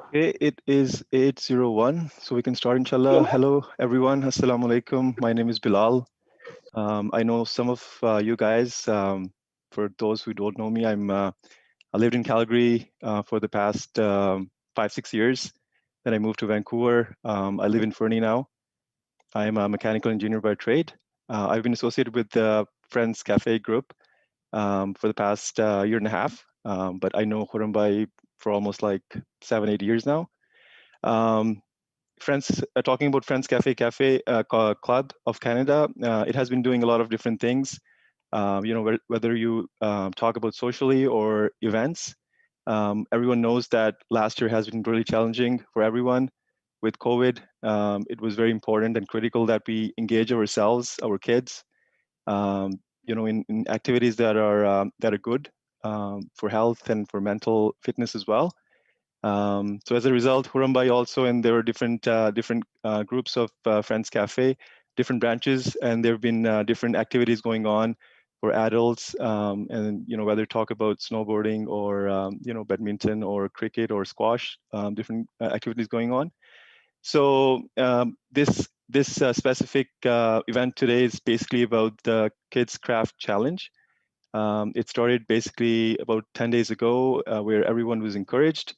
Okay, it is 8:01, so we can start, inshallah. Hello, everyone. Assalamu alaikum. My name is Bilal. I know some of you guys. For those who don't know me, I lived in Calgary for the past 5, 6 years. Then I moved to Vancouver. I live in Fernie now. I'm a mechanical engineer by trade. I've been associated with the Friends Cafe group for the past year and a half, but I know Khurrambai for almost like 7, 8 years now. Um, Friends, talking about Friends Cafe Club of Canada, it has been doing a lot of different things. Whether you talk about socially or events, everyone knows that last year has been really challenging for everyone with COVID. It was very important and critical that we engage ourselves, our kids, in activities that are good for health and for mental fitness as well. So as a result, Hurumbai also, and there were different groups of Friends Cafe, different branches, and there have been different activities going on for adults, and whether talk about snowboarding or badminton or cricket or squash, different activities going on. So this specific event today is basically about the Kids Craft Challenge. It started basically about 10 days ago, where everyone was encouraged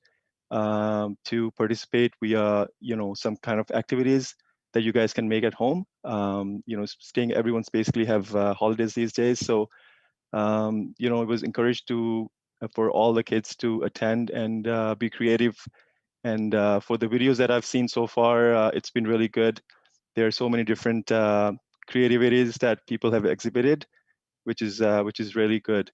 to participate via some kind of activities that you guys can make at home. Staying everyone's basically have holidays these days, so it was encouraged to for all the kids to attend and be creative. And for the videos that I've seen so far, it's been really good. There are so many different creativities that people have exhibited, which is really good.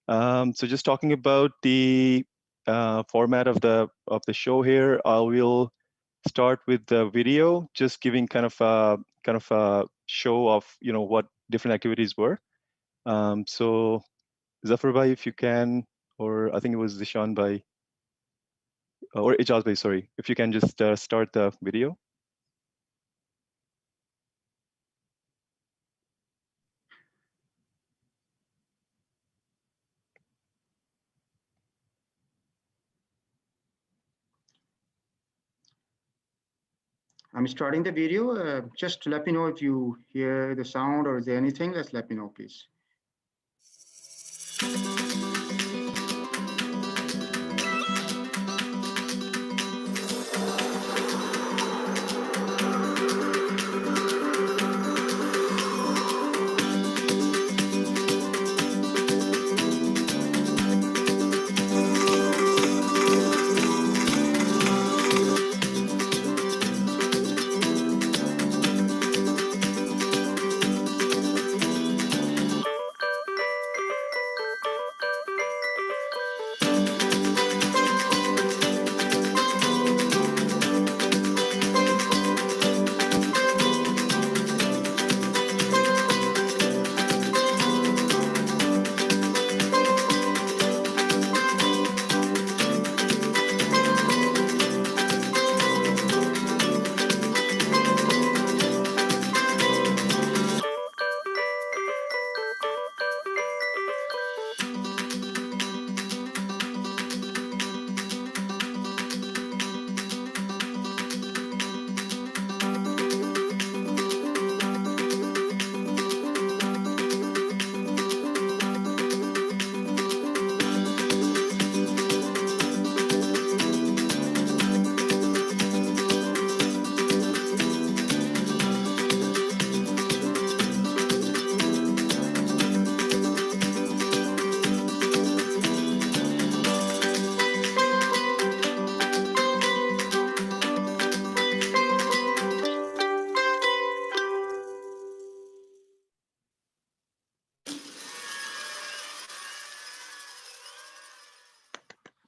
So just talking about the format of the show here, I will start with the video, just giving kind of a show of what different activities were. So Zafar bhai, if you can, or I think it was Zishan bhai, or Ijaz bhai, sorry, if you can just start the video. I'm starting the video. Just let me know if you hear the sound or is there anything. Just let me know, please.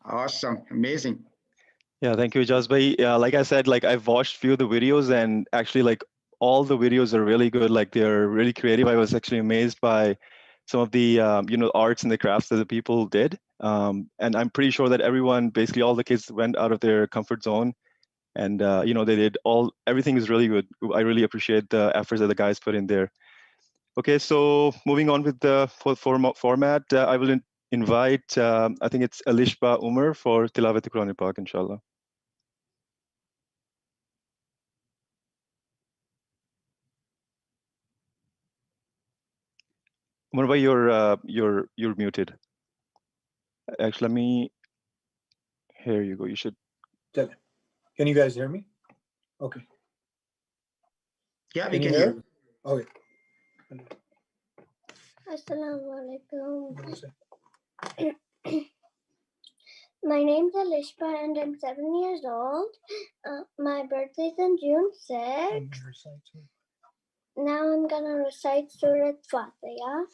Awesome, amazing. Yeah, thank you, Ijaz bhai. Yeah, like I said, like I've watched few of the videos, and actually, like all the videos are really good. Like they're really creative. I was actually amazed by some of the arts and the crafts that the people did. And I'm pretty sure that everyone, basically all the kids, went out of their comfort zone, and they did everything is really good. I really appreciate the efforts that the guys put in there. Okay, so moving on with the format, I will invite, I think it's Alishba Umar for Tilawat Quran Pak, inshallah. Murabbai, you're muted. Actually, let me. Here you go. You should. Can you guys hear me? Okay. Yeah, we can hear. Okay. Assalamualaikum. My name's Alishba and I'm 7 years old. My birthday's in June 6th. Now I'm gonna recite Surah Fatiha.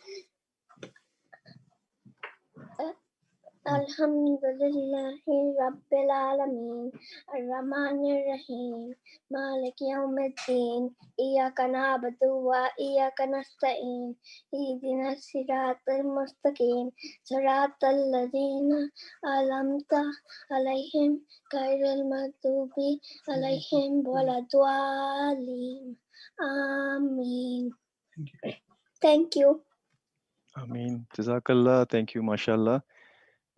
Alhamdulillahi Rabbil Alameen Ar-Rahmanir Rahim Malik Yawmiddin Iyyaka na'budu wa iyyaka nasta'in Ihdinas siratal mustaqim Siratal ladzina an'amta alaihim ghairil maghdubi alaihim waladdallin. Ameen. Thank you. Ameen. Jazakallah. Thank you. MashaAllah.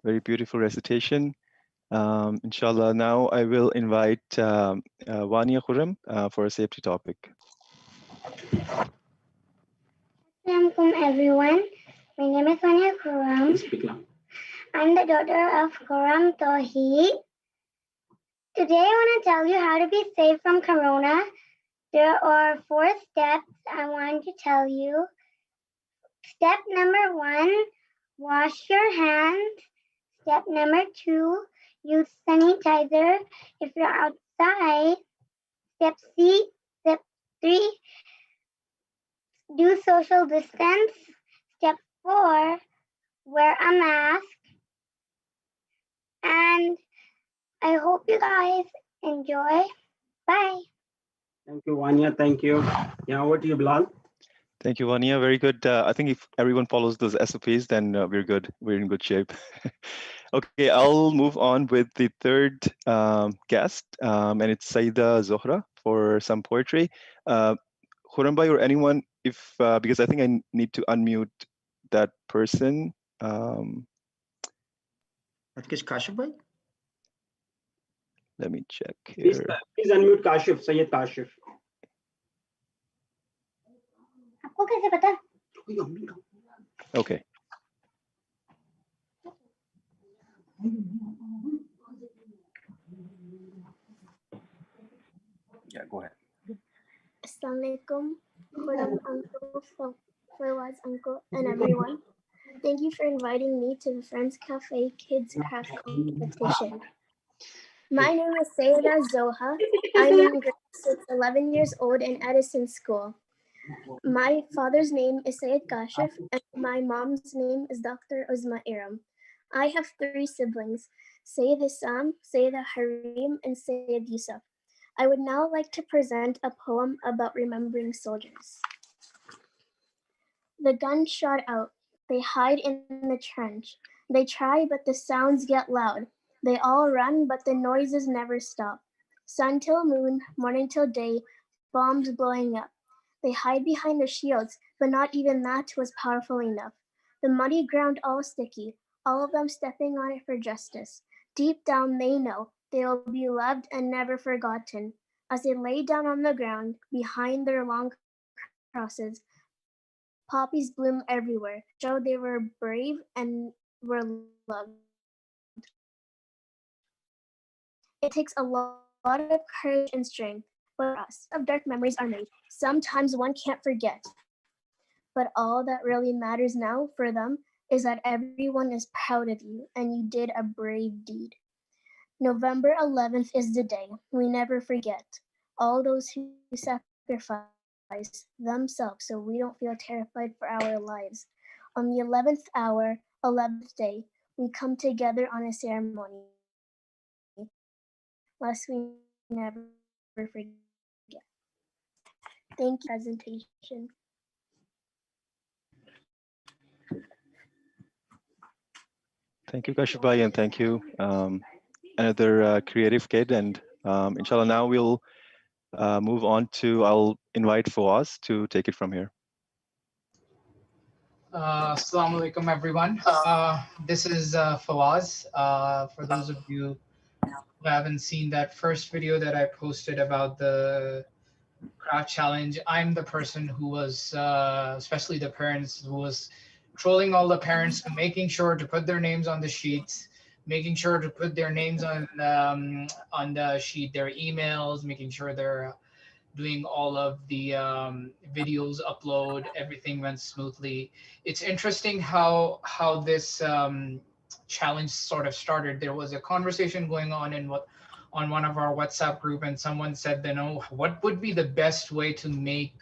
Very beautiful recitation. Inshallah, now I will invite Wania Khurram for a safety topic. Assalamualaikum everyone. My name is Wania Khurram. I'm the daughter of Khurram Tawheed. Today I want to tell you how to be safe from Corona. There are 4 steps I want to tell you. Step number 1, wash your hands. Step number 2, use sanitizer if you're outside. Step 3, do social distance. Step 4, wear a mask. And I hope you guys enjoy. Bye. Thank you, Vanya. Thank you. Yeah, over to you, Bilal. Thank you, Wania. Very good. I think if everyone follows those SOPs, then we're good. We're in good shape. Okay, I'll move on with the third guest, and it's Saida Zohra for some poetry. Khurram Bhai or anyone, if because I think I need to unmute that person. I think it's Kashif bhai. Let me check Please, here. please unmute Kashif, Sayyid Kashif. आपको कैसे पता? Okay. Yeah, go ahead. Assalamualaikum, Khurram uncle, Fawaz uncle, and everyone. Thank you for inviting me to the Friends Cafe Kids Craft Competition. My name is Sayeda Zoha. I'm in grade 6, 11 years old in Edison School. My father's name is Sayed Kashif, and my mom's name is Dr. Uzma Iram. I have 3 siblings, Sayed Isam, Sayed Harim, and Sayed Yusuf. I would now like to present a poem about remembering soldiers. The guns shot out. They hide in the trench. They try, but the sounds get loud. They all run, but the noises never stop. Sun till moon, morning till day, bombs blowing up. They hide behind their shields, but not even that was powerful enough. The muddy ground all sticky, all of them stepping on it for justice. Deep down they know they will be loved and never forgotten. As they lay down on the ground, behind their long crosses, poppies bloom everywhere, show they were brave and were loved. It takes a lot of courage and strength, but us of dark memories are made. Sometimes one can't forget. But all that really matters now for them is that everyone is proud of you and you did a brave deed. November 11th is the day we never forget. All those who sacrifice themselves so we don't feel terrified for our lives. On the 11th hour, 11th day, we come together on a ceremony. Lest we never forget. Thank you for the presentation. Thank you, Kashif Bhai, and thank you, another creative kid. And inshallah, now we'll move on to, I'll invite Fawaz to take it from here. Assalamu alaikum, everyone. This is Fawaz. For those of you who haven't seen that first video that I posted about the craft challenge, I'm the person who was, especially the parents, who was trolling all the parents, making sure to put their names on the sheets, making sure to put their names on the sheet, their emails, making sure they're doing all of the videos upload. Everything went smoothly. It's interesting how this challenge sort of started. There was a conversation going on on one of our WhatsApp group, and someone said, what would be the best way to make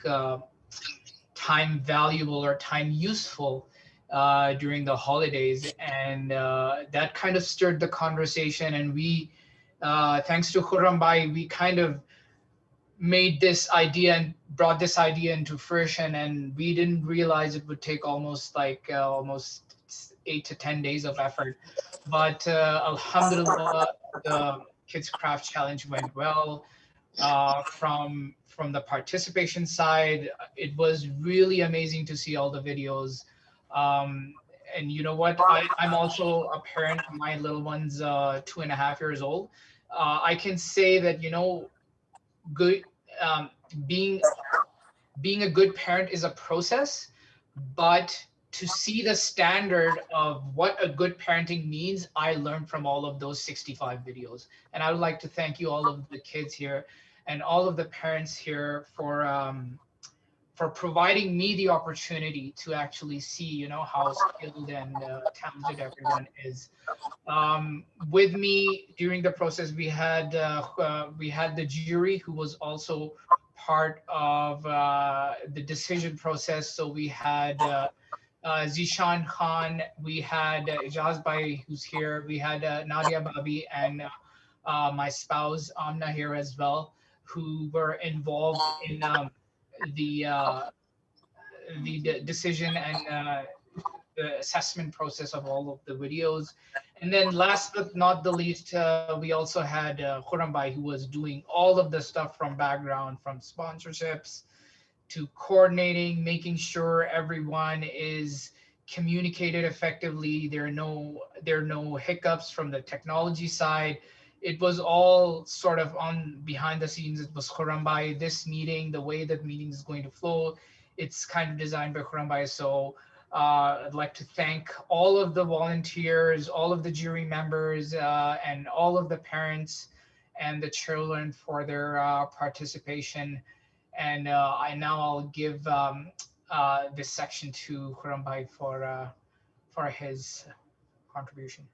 time valuable or time useful during the holidays? And that kind of stirred the conversation, and we thanks to Khurram Bhai, we kind of made this idea and brought this idea into fruition, and we didn't realize it would take almost 8 to 10 days of effort. But alhamdulillah, the Kids Craft Challenge went well. From the participation side, it was really amazing to see all the videos. And you know what? I'm also a parent. My little one's 2.5 years old. I can say that, good being a good parent is a process, but to see the standard of what a good parenting means, I learned from all of those 65 videos. And I would like to thank you, all of the kids here and all of the parents here, for providing me the opportunity to actually see, how skilled and talented everyone is. With me during the process, we had the jury, who was also part of the decision process. So we had Zishan Khan, we had Ijaz Bhai, who's here, we had Nadia Babi, and my spouse Amna here as well, who were involved in the decision and the assessment process of all of the videos. And then last but not the least, we also had Khurram Bhai, who was doing all of the stuff from background, from sponsorships to coordinating, making sure everyone is communicated effectively. There are no hiccups from the technology side. It was all sort of on behind the scenes. It was Khurram Bhai. This meeting, the way that meeting is going to flow, it's kind of designed by Khurram Bhai. So I'd like to thank all of the volunteers, all of the jury members, and all of the parents and the children for their participation. And I'll give this section to Khurram Bhai for his contribution.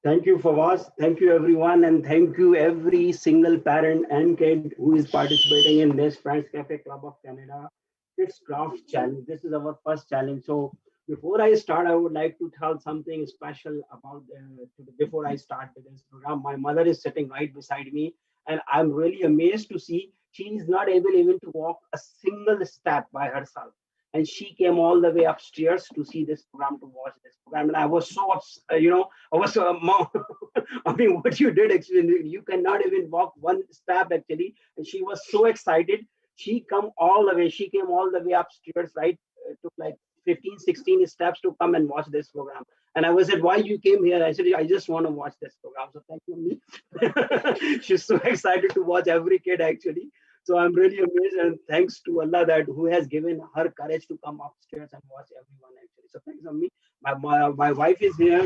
Thank you, Fawaz. Thank you, everyone. And thank you, every single parent and kid who is participating in this Friends Cafe Club of Canada Kids Craft Challenge. This is our first challenge. So before I start, I would like to tell something special about before I start with this program. My mother is sitting right beside me, and I'm really amazed to see she is not able even to walk a single step by herself. And she came all the way upstairs to see this program, to watch this program. And I was so, Mom, I mean, what you did actually, you cannot even walk one step actually. And she was so excited. She came all the way upstairs, right? It took like 15, 16 steps to come and watch this program. And I was said, why you came here? I said, I just want to watch this program. So thank you, me. She's so excited to watch every kid actually. So I'm really amazed, and thanks to Allah that who has given her courage to come upstairs and watch everyone actually. So thanks on me. My wife is here,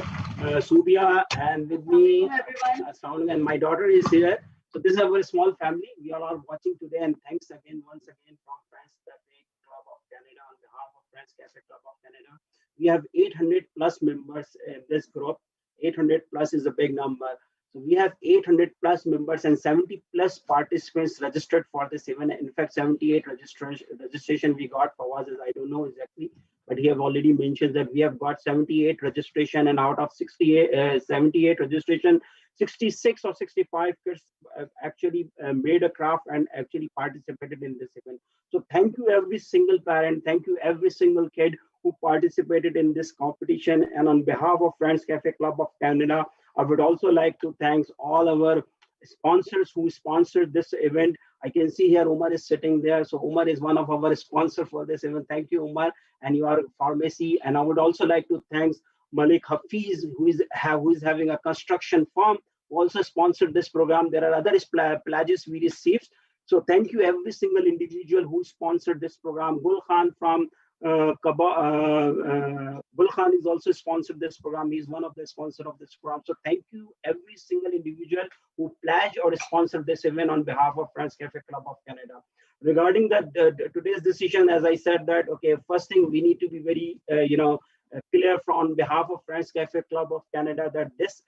Subia, and with me, and my daughter is here. So this is a very small family. We are all watching today, and thanks again, once again, from Friends Cafe Club of Canada, on behalf of Friends Cafe Club of Canada. We have 800 plus members in this group. 800 plus is a big number. So we have 800 plus members and 70 plus participants registered for this event. In fact, 78 registration we got. For us, I don't know exactly, but he have already mentioned that we have got 78 registration, and out of 78 registration, 66 or 65 kids actually made a craft and actually participated in this event. So thank you every single parent, thank you every single kid who participated in this competition. And on behalf of Friends Cafe Club of Canada, I would also like to thank all our sponsors who sponsored this event. I can see here Umar is sitting there. So Umar is one of our sponsors for this event. Thank you, Umar, and your pharmacy. And I would also like to thank Malik Hafiz, who is having a construction firm, who also sponsored this program. There are other pledges we received. So thank you every single individual who sponsored this program. Gul Khan from Gul Khan is also sponsored this program. He's one of the sponsors of this program. So thank you every single individual who pledged or sponsored this event on behalf of Friends Cafe Club of Canada. Regarding that today's decision, as I said that, okay, first thing we need to be very, clear on behalf of Friends Cafe Club of Canada that this,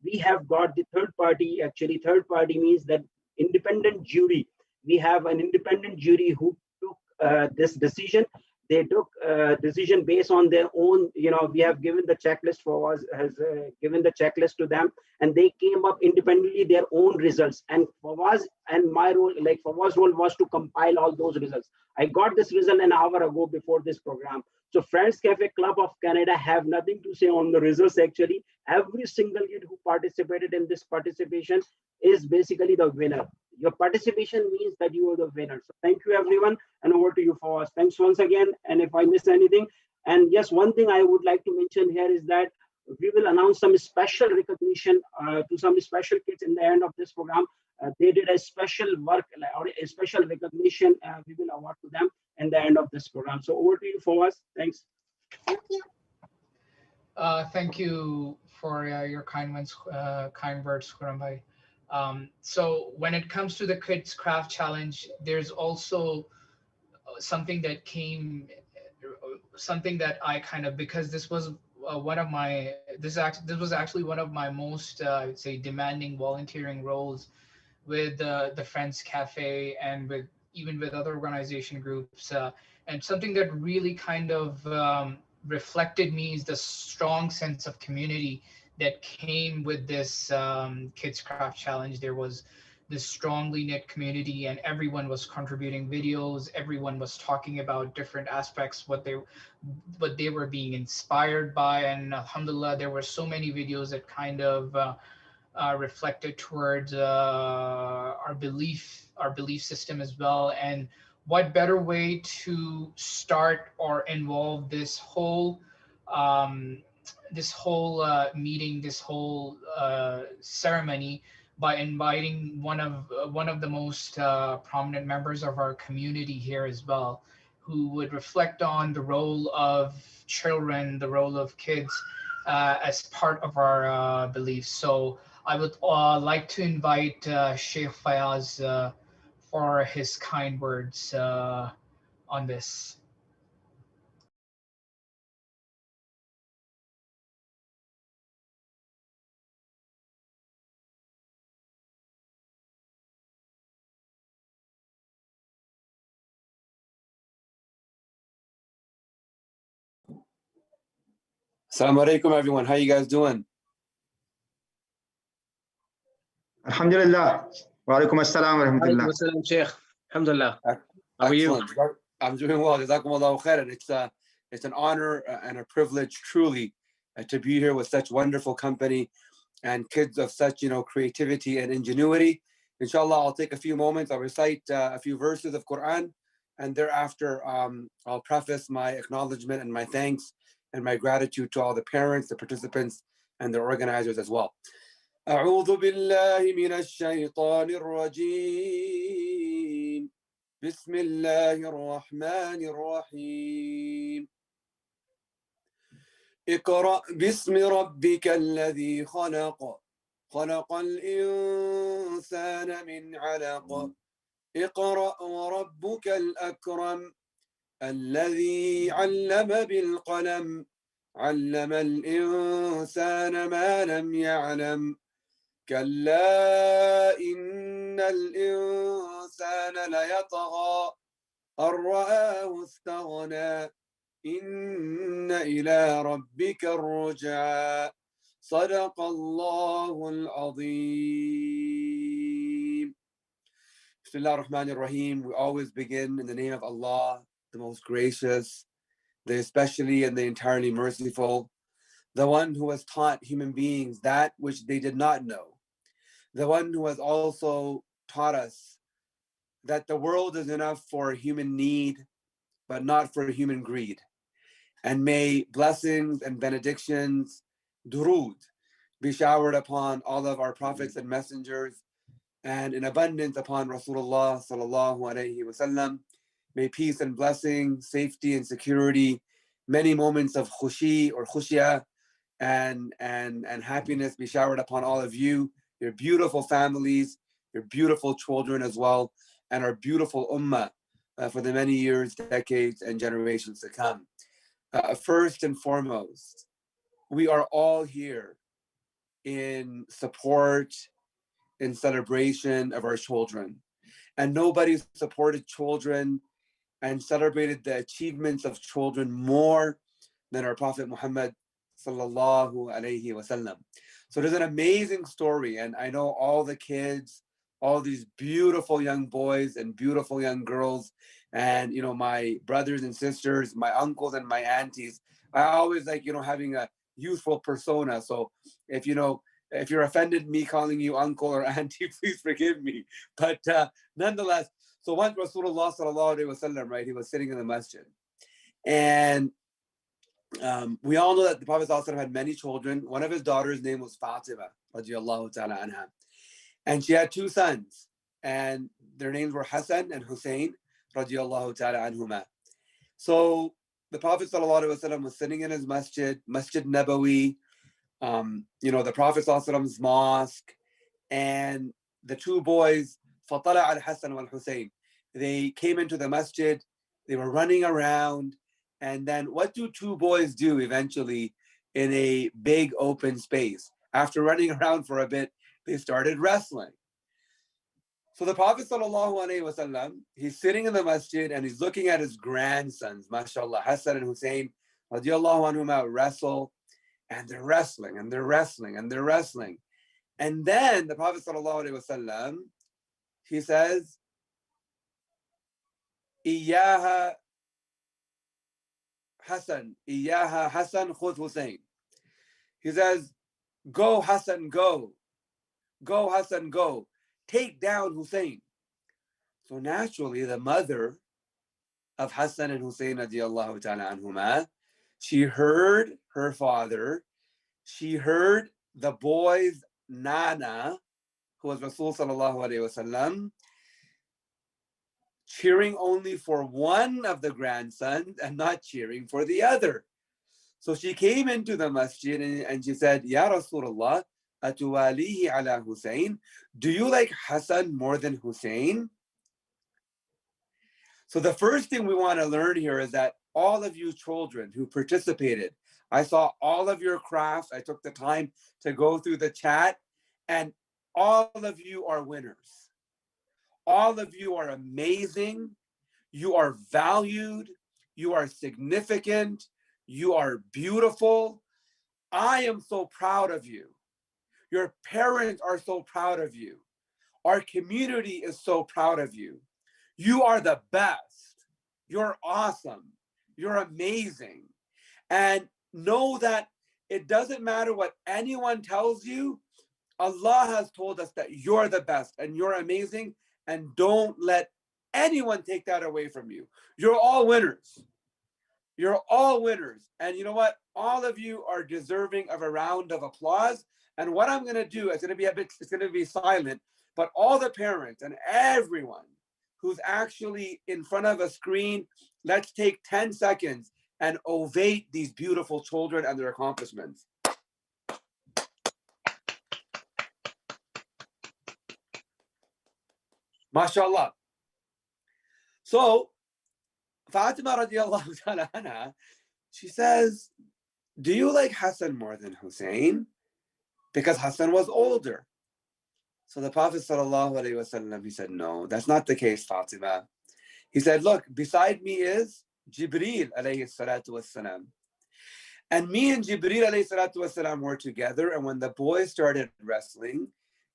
we have got the third party, actually third party means that independent jury. We have an independent jury who took this decision. They took decision based on their own, we have given the checklist for us, has given the checklist to them, and they came up independently their own results. And Fawaz and my role, like Fawaz's role was to compile all those results. I got this result an hour ago before this program. So Friends Cafe Club of Canada have nothing to say on the results actually. Every single kid who participated in this participation is basically the winner. Your participation means that you are the winner. So thank you everyone, and over to you for us. Thanks once again. And if I missed anything, and yes, one thing I would like to mention here is that we will announce some special recognition to some special kids in the end of this program. They did a special work or a special recognition. We will award to them in the end of this program. So over to you for us. Thanks. Thank you. Thank you for your kind words, Khurram bhai. So when it comes to the Kids Craft Challenge, there's also something that I kind of, because this was one of my, this was actually one of my most, I would say, demanding volunteering roles with the Friends Cafe and even with other organization groups. And something that really kind of reflected me is the strong sense of community that came with this Kids Craft Challenge. There was this strongly knit community, and everyone was contributing videos. Everyone was talking about different aspects, what they were being inspired by. And alhamdulillah, there were so many videos that kind of reflected towards our belief system as well. And what better way to start or involve this whole meeting, this whole ceremony, by inviting one of the most prominent members of our community here as well, who would reflect on the role of children, the role of kids as part of our beliefs. So I would like to invite Sheikh Fayaz for his kind words on this. Assalamu alaikum, everyone. How you guys doing? Alhamdulillah. Wa alaikum assalam wa rahmatullah. Alaikum Sheikh. Alhamdulillah. How are you? I'm doing well. Jazakumullahu khairan. It's an honor and a privilege, truly, to be here with such wonderful company and kids of such, creativity and ingenuity. Inshallah, I'll take a few moments. I'll recite a few verses of Quran, and thereafter, I'll preface my acknowledgement and my thanks and my gratitude to all the parents, the participants, and the organizers as well. أعوذ بالله من الشيطان الرجيم. بسم الله الرحمن الرحيم. اقرأ باسم ربك الذي خلق. خلق الإنسان من علق. اقرأ وربك الأكرم. الذي علم بالقلم. علم الإنسان ما لم يعلم. كلا إن الإنسان ليطغى أن رآه استغنى. إن إلى ربك الرجعى. صدق الله العظيم. Bismillah ar-Rahman ar-Rahim. We always begin in the name of Allah, the most gracious, the especially and the entirely merciful, the one who has taught human beings that which they did not know, the one who has also taught us that the world is enough for human need, but not for human greed. And may blessings and benedictions, durood, be showered upon all of our prophets and messengers and in abundance upon Rasulullah sallallahu alaihi wasallam. May peace and blessing, safety and security, many moments of khushi or khushia and happiness be showered upon all of you, your beautiful families, your beautiful children as well, and our beautiful ummah for the many years, decades, and generations to come. First and foremost, we are all here in support, in celebration of our children. And nobody supported children and celebrated the achievements of children more than our Prophet Muhammad sallallahu alaihi wasallam. So there's an amazing story, and I know all the kids, all these beautiful young boys and beautiful young girls, and my brothers and sisters, my uncles and my aunties. I always like having a youthful persona. So if you're offended me calling you uncle or auntie, please forgive me. But nonetheless, so once Rasulullah sallallahu alaihi wasallam, right, he was sitting in the masjid, and we all know that the Prophet ﷺ had many children. One of his daughters' name was Fatima, radiallahu ta'ala anha. And she had two sons, and their names were Hassan and Hussein, radiallahu ta'ala anhuma. So the Prophet ﷺ was sitting in his masjid, Masjid Nabawi, the Prophet ﷺ's mosque, and the two boys, Fatala al-Hassan wal-Hussein, they came into the masjid, they were running around, and then what do two boys do eventually in a big open space? After running around for a bit, they started wrestling. So the Prophet ﷺ, he's sitting in the masjid and he's looking at his grandsons, mashallah, Hassan and Hussein, radiallahu anhuma, wrestle, and they're wrestling, and they're wrestling, and they're wrestling. And then the Prophet ﷺ, he says, Iyaha Hassan, khud Hussein. He says, go Hassan, go. Go Hassan, go. Take down Hussein. So naturally, the mother of Hassan and Hussein radiallahu ta'ala anhuma, she heard her father, she heard the boy's nana, who was Rasul sallallahu alayhi wasallam, cheering only for one of the grandsons and not cheering for the other. So she came into the masjid and she said, Ya Rasulullah, atuwalihi ala Hussein? Do you like Hassan more than Hussein? So the first thing we want to learn here is that all of you children who participated, I saw all of your crafts. I took the time to go through the chat, and all of you are winners. All of you are amazing. You are valued. You are significant. You are beautiful. I am so proud of you. Your parents are so proud of you. Our community is so proud of you. You are the best. You're awesome. You're amazing. And know that it doesn't matter what anyone tells you. Allah has told us that you're the best and you're amazing, and don't let anyone take that away from you. You're all winners. You're all winners. And you know what? All of you are deserving of a round of applause. And what I'm going to do is it's going to be silent, but all the parents and everyone who's actually in front of a screen, let's take 10 seconds and ovate these beautiful children and their accomplishments. MashaAllah. So, Fatima radiallahu ta'ala anha, she says, do you like Hassan more than Hussein? Because Hassan was older. So the Prophet sallallahu alaihi wasallam, he said, no, that's not the case, Fatima. He said, look, beside me is Jibreel alayhi salatu wassalam. And me and Jibreel alayhi salatu wassalam were together. And when the boys started wrestling,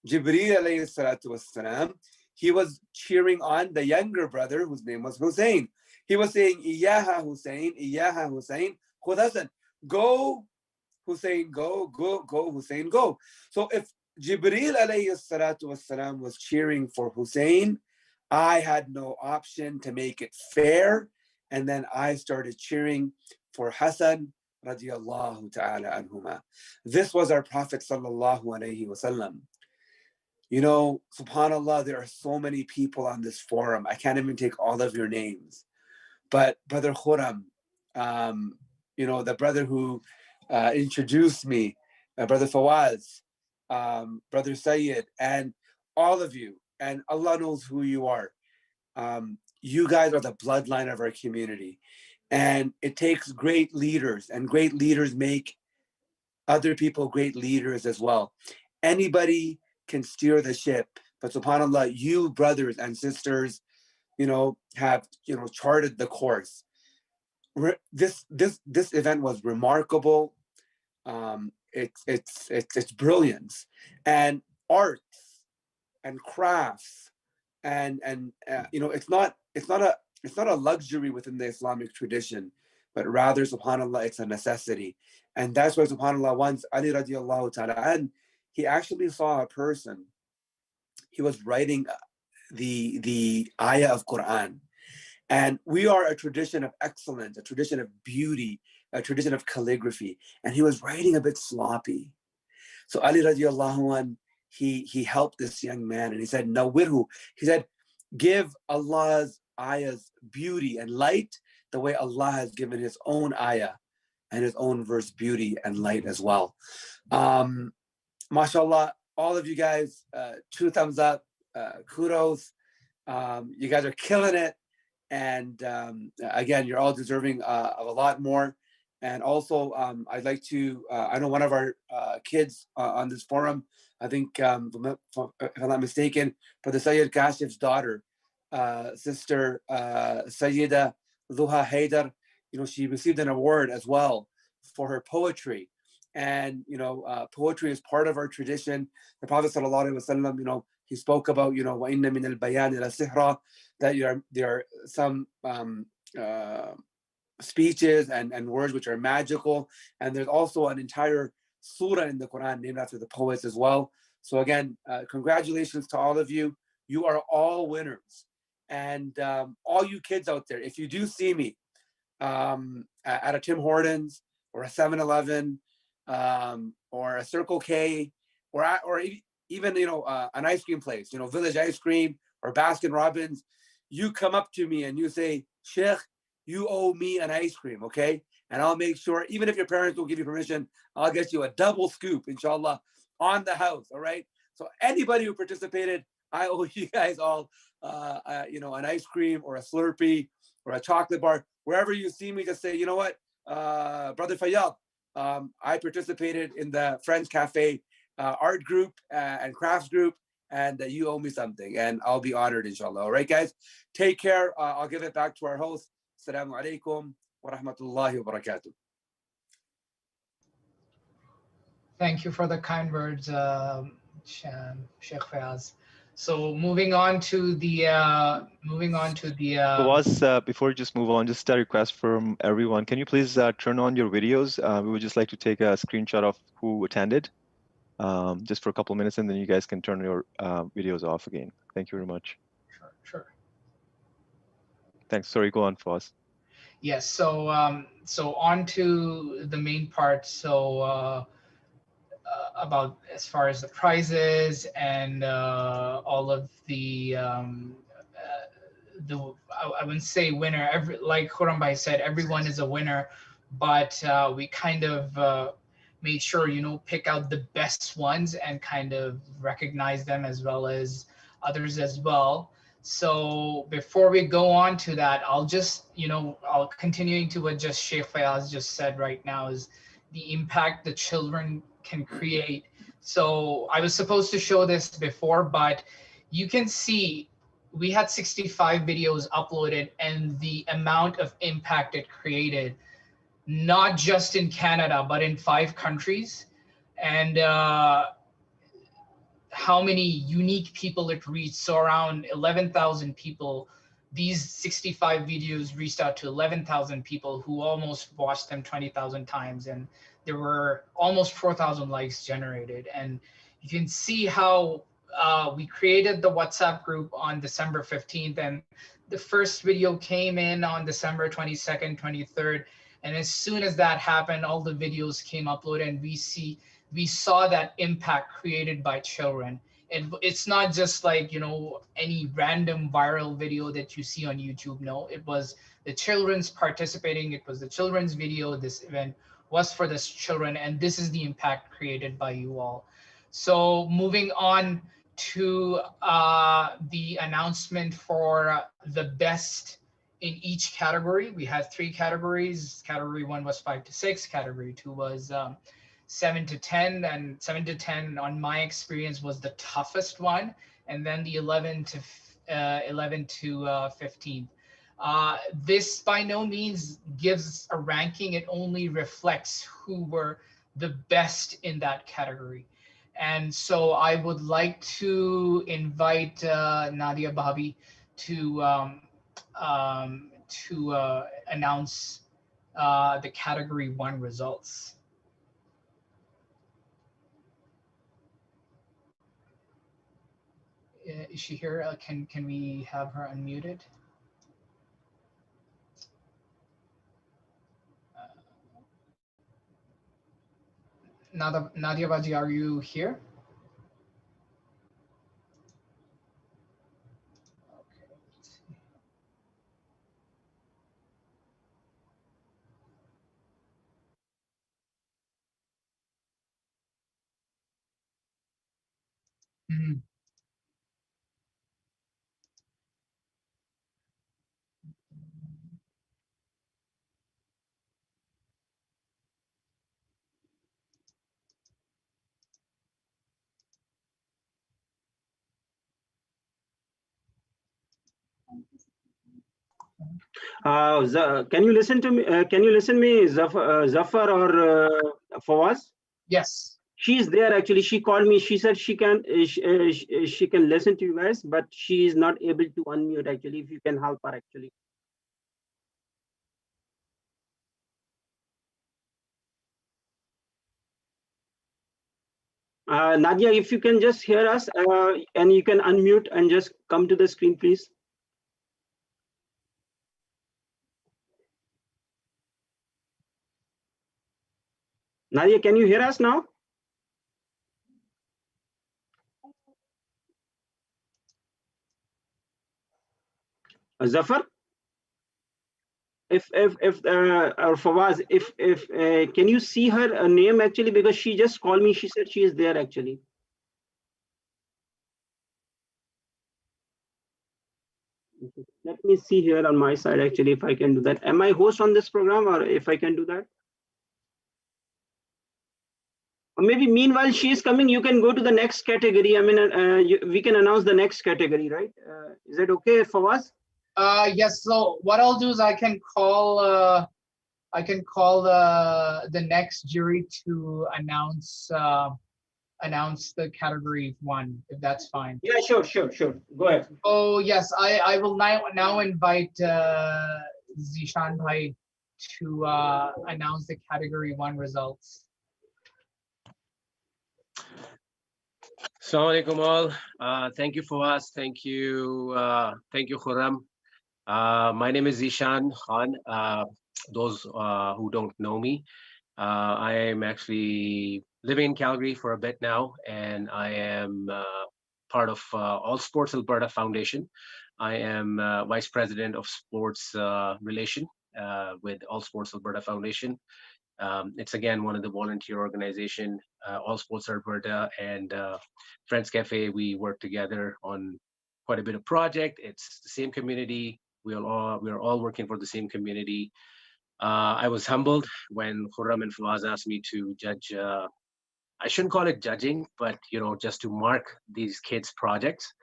Jibreel alayhi salatu wassalam, he was cheering on the younger brother whose name was Hussein. He was saying, Iyaha Hussein, khud Hassan, go Hussein, go, Hussein, go. So if Jibreel alayhi salatu wassalam was cheering for Hussein, I had no option to make it fair. And then I started cheering for Hassan radiallahu ta'ala anhuma. This was our Prophet sallallahu alayhi wasallam. You know, subhanAllah, there are so many people on this forum. I can't even take all of your names. But Brother Khurram, you know, the brother who introduced me, Brother Fawaz, Brother Sayyid, and all of you, and Allah knows who you are. You guys are the bloodline of our community. And it takes great leaders, and great leaders make other people great leaders as well. Anybody can steer the ship, but subhanAllah, you brothers and sisters, you know, have, you know, charted the course. This event was remarkable. It's brilliance, and arts and crafts, and you know, it's not a luxury within the Islamic tradition, but rather, subhanAllah, it's a necessity. And that's why, subhanAllah, once Ali radiallahu ta'ala, and he actually saw a person, he was writing the ayah of Quran. And we are a tradition of excellence, a tradition of beauty, a tradition of calligraphy. And he was writing a bit sloppy. So Ali radiallahu anh, he helped this young man, and he said, Nawirhu, he said, give Allah's ayahs beauty and light the way Allah has given his own ayah and his own verse beauty and light as well. MashaAllah, all of you guys, 2 thumbs up, kudos. You guys are killing it. And again, you're all deserving of a lot more. And also, I'd like to, I know one of our kids on this forum, I think, if I'm not mistaken, Brother Sayyid Kashif's daughter, Sister Sayyida Luha Haidar, you know, she received an award as well for her poetry. And, you know, poetry is part of our tradition. The Prophet ﷺ, you know, he spoke about, you know, وَإِنَّ مِنَ الْبَيَانِ لَسِحْرًا, that there are some speeches and words which are magical. And there's also an entire surah in the Quran named after the poets as well. So again, congratulations to all of you. You are all winners. And all you kids out there, if you do see me at a Tim Hortons or a 7-Eleven or a Circle K or even, you know, an ice cream place, you know, Village Ice Cream or Baskin Robbins, you come up to me and you say, Sheikh, you owe me an ice cream, okay? And I'll make sure, even if your parents don't give you permission, I'll get you a double scoop, inshallah, on the house, all right? So anybody who participated, I owe you guys all, you know, an ice cream or a Slurpee or a chocolate bar. Wherever you see me, just say, you know what, Brother Fayyad, I participated in the Friends Cafe art group and crafts group, and you owe me something, and I'll be honored, inshallah. All right, guys, take care. I'll give it back to our host. Assalamu alaikum wa rahmatullahi wa barakatuh. Thank you for the kind words, Sheikh Fayaz. So moving on to the Fawaz, before you just move on, just a request from everyone. Can you please turn on your videos? We would just like to take a screenshot of who attended, just for a couple of minutes, and then you guys can turn your videos off again. Thank you very much. Sure. Thanks. Sorry, go on, Fawaz. Yes. So so on to the main part. So about as far as the prizes and all of the I wouldn't say winner. Like Khurram Bhai said, everyone is a winner, but we kind of made sure, you know, pick out the best ones and kind of recognize them as well as others as well. So before we go on to that, I'll just, you know, I'll continuing to what just Sheikh Fayaz just said right now is the impact the children can create. So I was supposed to show this before, but you can see we had 65 videos uploaded and the amount of impact it created, not just in Canada, but in 5 countries. And how many unique people it reached. So around 11,000 people. These 65 videos reached out to 11,000 people who almost watched them 20,000 times. And there were almost 4,000 likes generated. And you can see how we created the WhatsApp group on December 15th. And the first video came in on December 22nd, 23rd. And as soon as that happened, all the videos came uploaded, and we saw that impact created by children. it's not just like, you know, any random viral video that you see on YouTube. No, it was the children's participating. It was the children's video. This event was for the children, and this is the impact created by you all. So moving on to the announcement for the best in each category. We had 3 categories. Category 1 was 5 to 6. Category 2 was 7 to 10, and 7 to 10 on my experience was the toughest one, and then the 11 to 15. This by no means gives a ranking. It only reflects who were the best in that category. And so I would like to invite Nadia Bhabi to announce the category 1 results. Is she here? Can we have her unmuted? Nadia Baji, are you here? Okay. Mm-hmm. Can you listen to me? Can you listen me, Zafar or Fawaz? Yes. She's there actually. She called me. She said she can she can listen to you guys, but she is not able to unmute actually. If you can help her actually. Nadia, if you can just hear us and you can unmute and just come to the screen, please. Nadia, can you hear us now? Zafar? If or Fawaz, if can you see her name actually, because she just called me. She said she is there actually. Let me see here on my side actually if I can do that. Am I host on this program, or if I can do that? Or maybe meanwhile she is coming, you can go to the next category. I mean, we can announce the next category, right? Is that okay, Fawaz? Yes. So what I'll do is I can call the next jury to announce the category 1, if that's fine. Yeah, sure. Go ahead. Oh yes, I will now invite Zishan Bhai to announce the category 1 results. Assalamu alaikum all. Thank you, Fawaz. Thank you, Khurram. My name is Zishan Khan. Those who don't know me, I am actually living in Calgary for a bit now, and I am part of All Sports Alberta Foundation. I am Vice President of Sports Relation with All Sports Alberta Foundation. It's again one of the volunteer organization, All Sports Alberta and Friends Cafe. We work together on quite a bit of project. It's the same community. We are all working for the same community. I was humbled when Khurram and Fawaz asked me to judge. I shouldn't call it judging, but just to mark these kids' projects.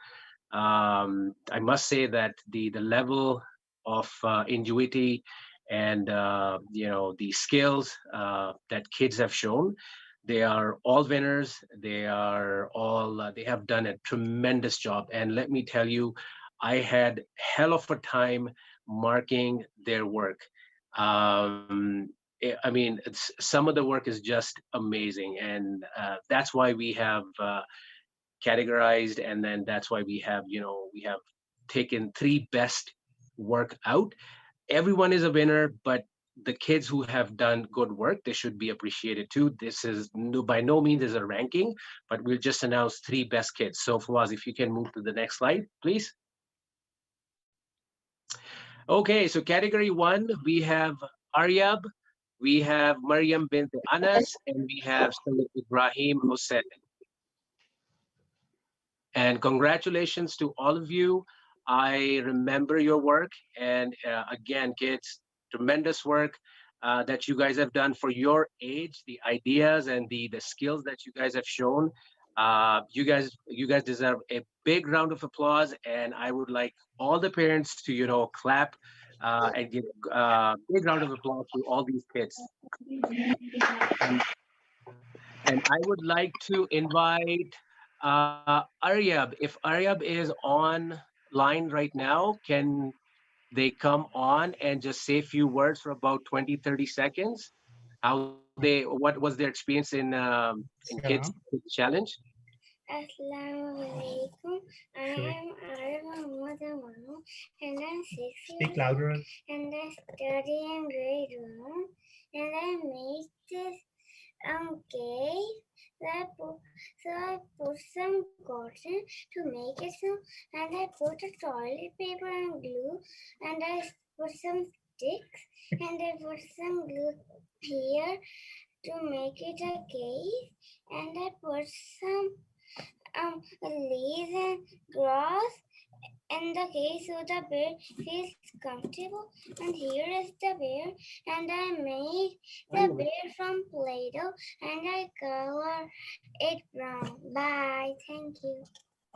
I must say that the level of ingenuity and the skills that kids have shown, they are all winners. They have done a tremendous job. And let me tell you, I had hell of a time marking their work. I mean, some of the work is just amazing, and that's why we have categorized, and then that's why we have taken 3 best work out. Everyone is a winner, but the kids who have done good work, they should be appreciated too. This is by no means is a ranking, but we'll just announce 3 best kids. So Fawaz, if you can move to the next slide, please. Okay, so category 1, we have Aryab, we have Maryam bint Anas, and we have Sayyid Ibrahim Hussein. And congratulations to all of you. I remember your work, and again, kids, tremendous work that you guys have done for your age, the ideas and the skills that you guys have shown. You guys deserve a big round of applause, and I would like all the parents to clap and give a big round of applause to all these kids. And I would like to invite Aryab. If Aryab is online right now, can they come on and just say a few words for about 20-30 seconds? What was their experience in Kids Challenge? Assalamu alaikum. I am Arya Muhammad Amanu, and I'm 6 Speak years louder. old, and I study in grade 1, and I made this cake. So I put some cotton to make it so, and I put a toilet paper and glue, and I put some sticks, and I put some glue here to make it a cake, and I put some leaves and grass in the cake so the bear feels comfortable. And here is the bear, and I made the bear from Play-Doh, and I color it brown. Bye. Thank you.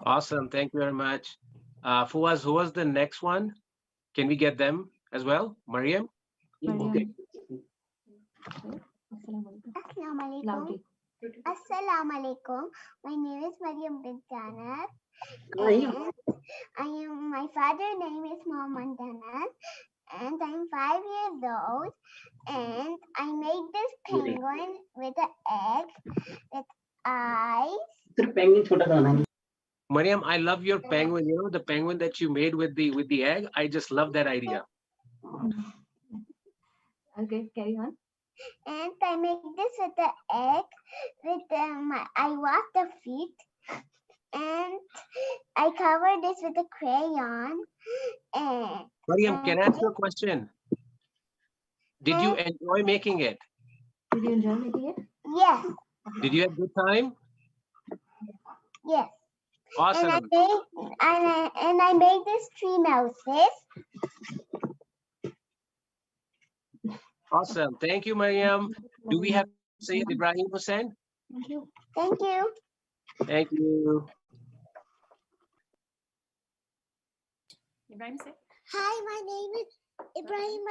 Awesome. Thank you very much. Fawaz, who was the next one? Can we get them as well? Mariam? Okay. Assalamu alaikum. Assalamu alaikum. My name is Maryam bint Anas, and my father's name is Muhammad Anas, and I'm 5 years old, and I made this penguin with an egg with eyes. Mariam, I love your penguin. You know the penguin that you made with the egg. I just love that idea. Okay, carry on. And I make this with the egg. I wash the feet, and I cover this with a crayon. And Mariam, can I ask you a question? Did you enjoy making it? Did you enjoy making it? yes, Did you have a good time? yes. Awesome. And I made these 3 mouses. Awesome. Thank you, Mariam. Do we have Sayyid Ibrahim Hussein? Thank you. Thank you. Thank you. Ibrahim, say. Hi, my name is Ibrahim.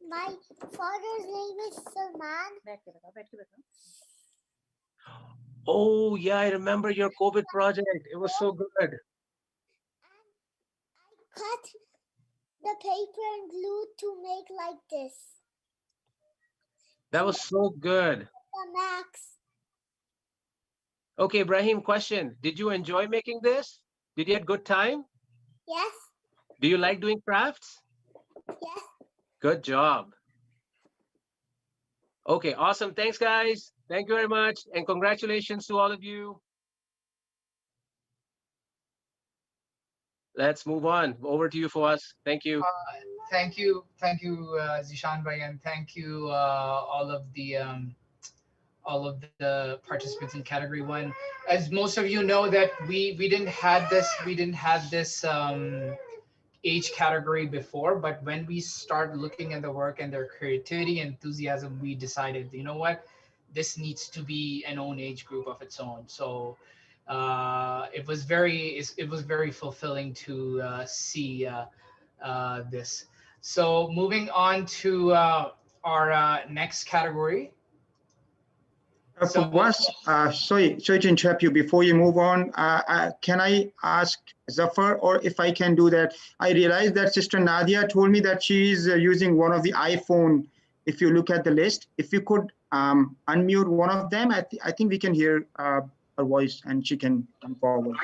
My father's name is Salman. Oh, yeah, I remember your COVID project. It was so good. Cut the paper and glue to make like this. That was so good. The max. Okay, Ibrahim, question. Did you enjoy making this? Did you have good time? Yes. Do you like doing crafts? Yes. Good job. Okay, awesome. Thanks, guys. Thank you very much. And congratulations to all of you. Let's move on. Over to you, Fawaz. Thank you. Thank you, Zishan Bhai, and thank you all of the participants in category 1. As most of you know, that we didn't have this age category before, but when we start looking at the work and their creativity and enthusiasm, we decided, you know what, this needs to be an own age group of its own. So it was very fulfilling to see this. So moving on to our next category. Sorry to interrupt you. Before you move on, can I ask Zafar, or if I can do that? I realized that Sister Nadia told me that she is using one of the iPhone. If you look at the list, if you could unmute one of them, I think we can hear her voice and she can come forward.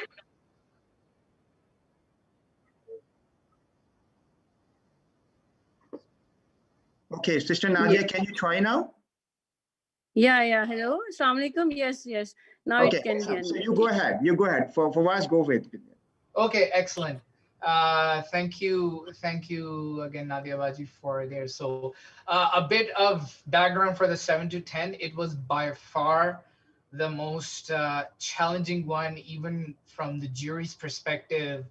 Okay, Sister Nadia, can you try now? Yeah. Hello. Assalamu alaikum. Yes. Now Okay, it can so be. you go ahead. You go ahead. For Fawaz, go with. Okay, excellent. Thank you again, Nadia Baji, for there. So a bit of background for the 7 to 10. It was by far the most challenging one, even from the jury's perspective.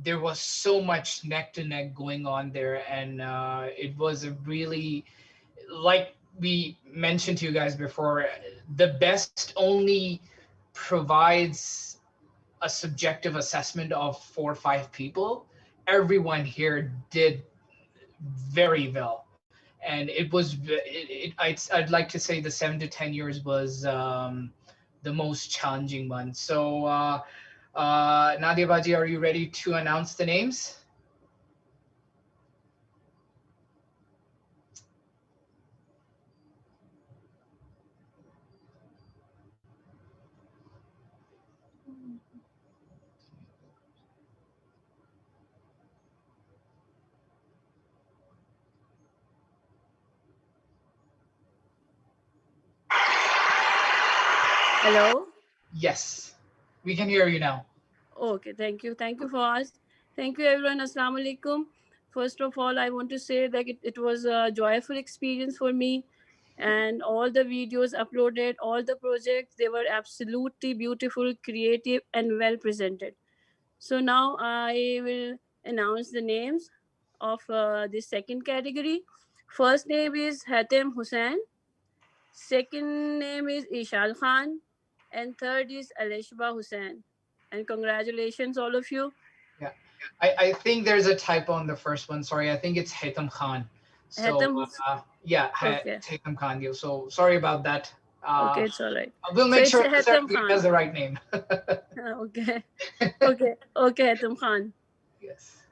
There was so much neck to neck going on there, and it was a really, like we mentioned to you guys before, the best only provides a subjective assessment of 4 or 5 people. Everyone here did very well, and it was I'd like to say the 7 to 10 years was the most challenging one. So Nadia Baji, are you ready to announce the names? Hello. Yes, we can hear you now. Okay. Thank you for us. Thank you, everyone. Assalamu alaikum. First of all, I want to say that it was a joyful experience for me, and all the videos uploaded, all the projects, they were absolutely beautiful, creative, and well presented. So now I will announce the names of the second category. First name is Hatem Hussain. Second name is Ishal Khan. And third is Alishba Hussain. And congratulations, all of you. Yeah, I think there's a typo on the first one. Sorry, I think it's Haitham Khan. So yeah, Okay. Haitham Khan. So sorry about that. Okay, it's all right. We'll make So sure it's that Haitham he Khan. has the right name. Okay, Haitham Khan. Yes.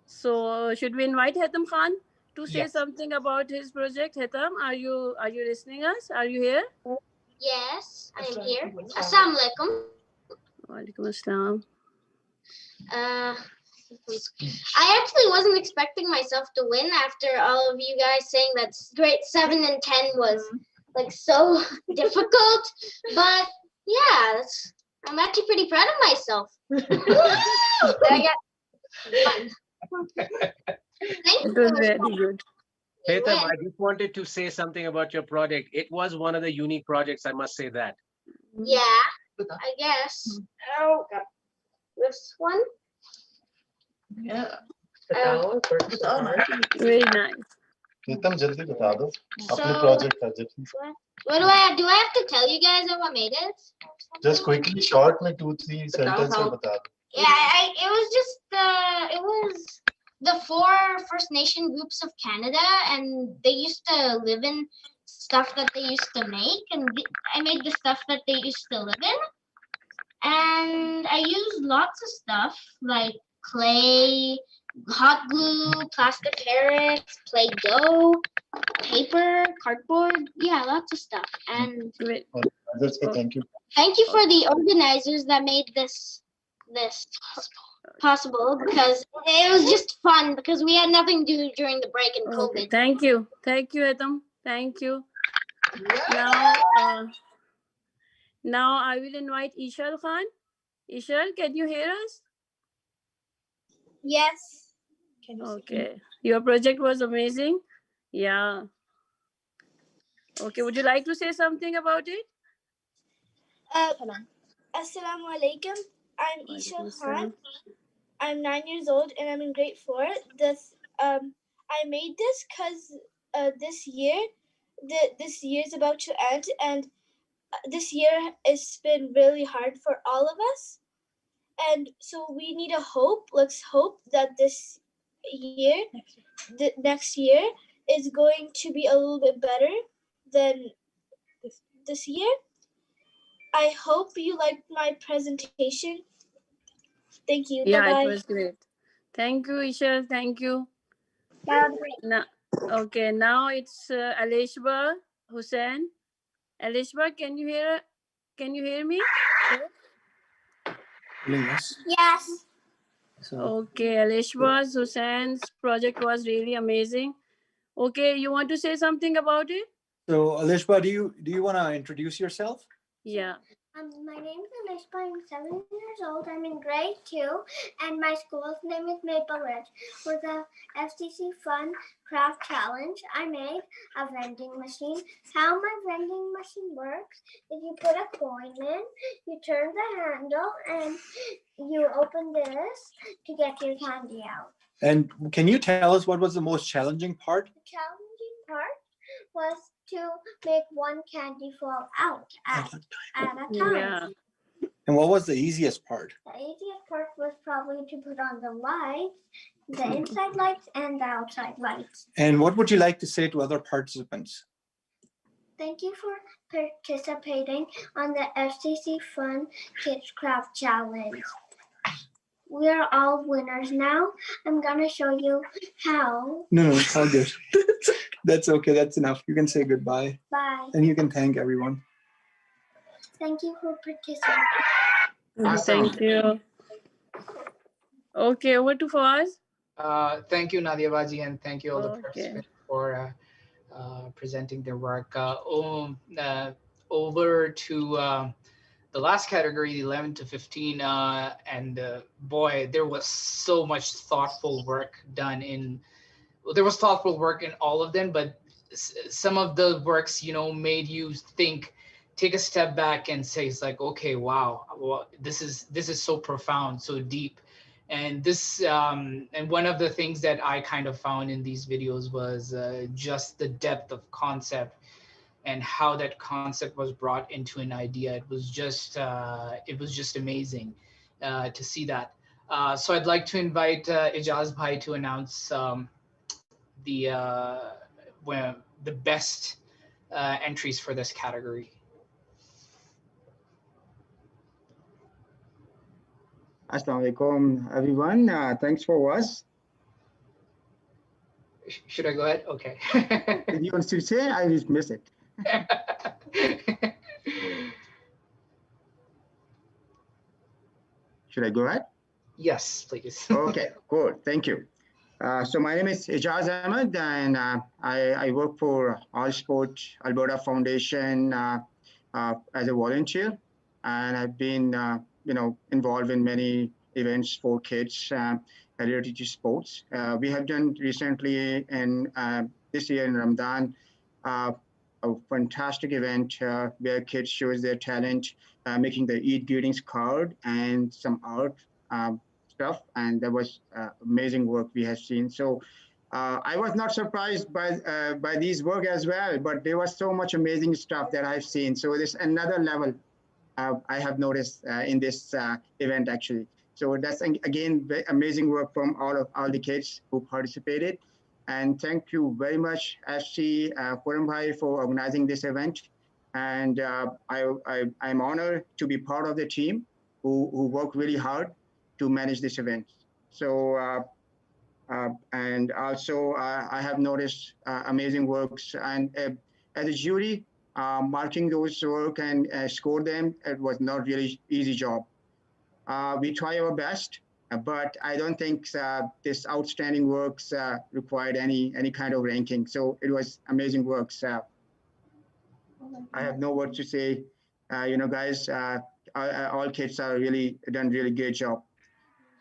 So should we invite Haitham Khan to say Yes. something about his project? Haitham, are you listening us? Are you here? Yes, I am here. Assalamu alaikum. Walaikum assalam. I actually wasn't expecting myself to win after all of you guys saying that grade 7 and 10 was like so difficult. But yeah, I'm actually pretty proud of myself. I got fun. Thank you. It was very good. Haitham, I just wanted to say something about your project. It was one of the unique projects, I must say that. Yeah, I guess. Oh, this one. Yeah. Very nice. What do I have to tell you guys how I made it? Just quickly, short, में 2-3 sentences में बता दो. Yeah, it was the 4 First Nation groups of Canada, and they used to live in stuff that they used to make, and I made the stuff that they used to live in, and I used lots of stuff like clay, hot glue, plastic Paris, Play-Doh, paper, cardboard, yeah, lots of stuff. And That's good, thank you. thank you for the organizers that made this possible, because it was just fun, because we had nothing to do during the break in COVID. Okay. Thank you, Haitham. Thank you. Now I will invite Ishal Khan. Ishal, can you hear us? Yes. Okay. Your project was amazing. Yeah. Okay. Would you like to say something about it? Assalamu alaikum. I'm Isha Khan. I'm 9 years old and I'm in grade 4. I made this because this year is about to end, and this year has been really hard for all of us. And so we need a hope. Let's hope that this year, next year, is going to be a little bit better than this year. I hope you liked my presentation. Thank you. Yeah, Bye-bye. it was great. Thank you, Ishal. Thank you. Now, okay, now it's Alishba Hussain. Alishba, can you hear me? Yes. Okay, Alishba Hussain's project was really amazing. Okay, you want to say something about it? So Alishba, do you want to introduce yourself? Yeah. My name is Alishba. I'm 7 years old. I'm in grade 2, and my school's name is Maple Ridge. For the FCC Fun Craft Challenge, I made a vending machine. How my vending machine works is you put a coin in, you turn the handle, and you open this to get your candy out. And can you tell us what was the most challenging part? The challenging part was to make one candy fall out at a time. Yeah. And what was the easiest part? The easiest part was probably to put on the lights, the inside lights and the outside lights. And what would you like to say to other participants? Thank you for participating on the FCC Fun Kids Craft Challenge. We are all winners now. I'm gonna show you how. No, it's all good. That's okay. That's enough. You can say goodbye. Bye. And you can thank everyone. Thank you for participating. Awesome. Thank you. Okay, over to Fawaz. Thank you, Nadia Baji, and thank you all the Okay. participants for presenting their work. Over to the last category, 11 to 15, and boy, there was so much thoughtful work done in. Well, there was thoughtful work in all of them, but some of the works, made you think, take a step back and say, it's like, okay, wow, well, this is so profound, so deep. And this, and one of the things that I kind of found in these videos was just the depth of concept and how that concept was brought into an idea. It was just amazing to see that. So I'd like to invite Ijaz Bhai to announce the best entries for this category. Assalamu alaikum, everyone. Thanks for us. Should I go ahead? Okay. If you want to say, I just miss it. Should I go ahead? Yes, please. Okay, cool. Thank you. So my name is Ijaz Ahmed, and I work for All Sport Alberta Foundation as a volunteer, and I've been involved in many events for kids related to sports. We have done recently in this year in Ramadan a fantastic event where kids shows their talent, making the Eid greetings card and some art stuff, and that was amazing work we have seen. So I was not surprised by these work as well, but there was so much amazing stuff that I've seen. So there's another level I have noticed in this event actually. So that's again amazing work from all the kids who participated. And thank you very much, FC Khurram Bhai, for organizing this event. And I'm honored to be part of the team who worked really hard to manage this event. So, and also I have noticed amazing works. And as a jury, marking those work and score them, it was not really easy job. We try our best, but I don't think this outstanding works required any kind of ranking. So it was amazing works. I have no words to say. Guys, all kids are really done really great job.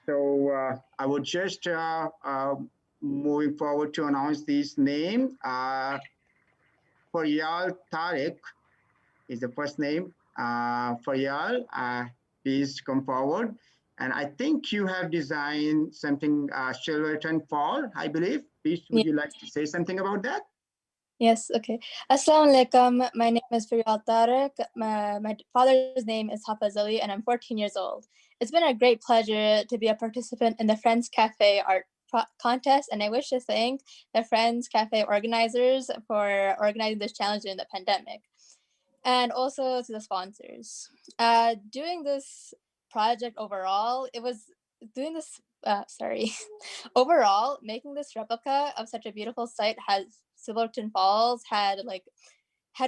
So I would just moving forward to announce this name. Faryal Tariq is the first name. Faryal, please come forward. And I think you have designed something Silverton Fall, I believe. Please, would you like to say something about that? Yes, okay. Assalamu alaikum. My name is Faryal Tariq. My father's name is Hafez Ali, and I'm 14 years old. It's been a great pleasure to be a participant in the Friends Cafe art contest, and I wish to thank the Friends Cafe organizers for organizing this challenge during the pandemic, and also to the sponsors. Doing this project overall, overall, making this replica of such a beautiful site has Silverton Falls had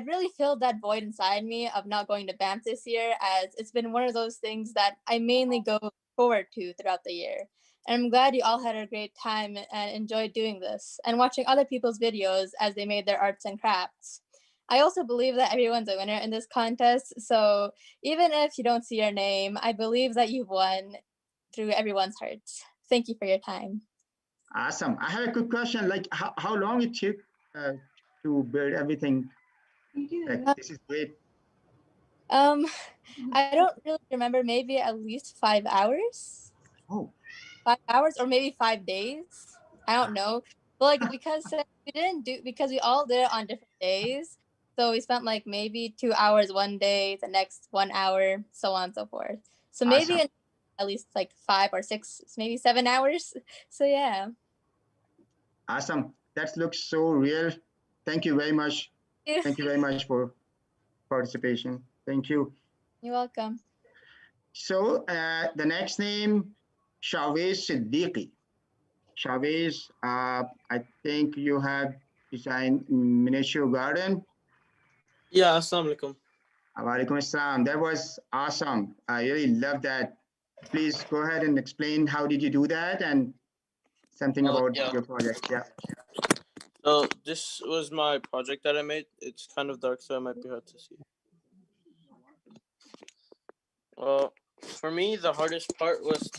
really filled that void inside me of not going to Banff this year, as it's been one of those things that I mainly go forward to throughout the year. And I'm glad you all had a great time and enjoyed doing this and watching other people's videos as they made their arts and crafts. I also believe that everyone's a winner in this contest. So even if you don't see your name, I believe that you've won through everyone's hearts. Thank you for your time. Awesome. I have a quick question. Like how long it took to build everything? Like, this is great. I don't really remember, maybe at least 5 hours. Oh. 5 hours or maybe 5 days. I don't know. But like because we all did it on different days. So we spent like maybe 2 hours one day, the next 1 hour, so on and so forth. So maybe Awesome. at least like 5 or 6, maybe 7 hours. So yeah. Awesome. That looks so real. Thank you very much. Thank you very much for participation. Thank you. You're welcome. So the next name, Chavez Siddiqui. Chavez, I think you have designed miniature garden. Yeah, assalamu alaikum. Walaikum assalam. That was awesome. I really love that. Please go ahead and explain how did you do that and something about Yeah. your project. Yeah. So this was my project that I made. It's kind of dark, so it might be hard to see. For me, the hardest part was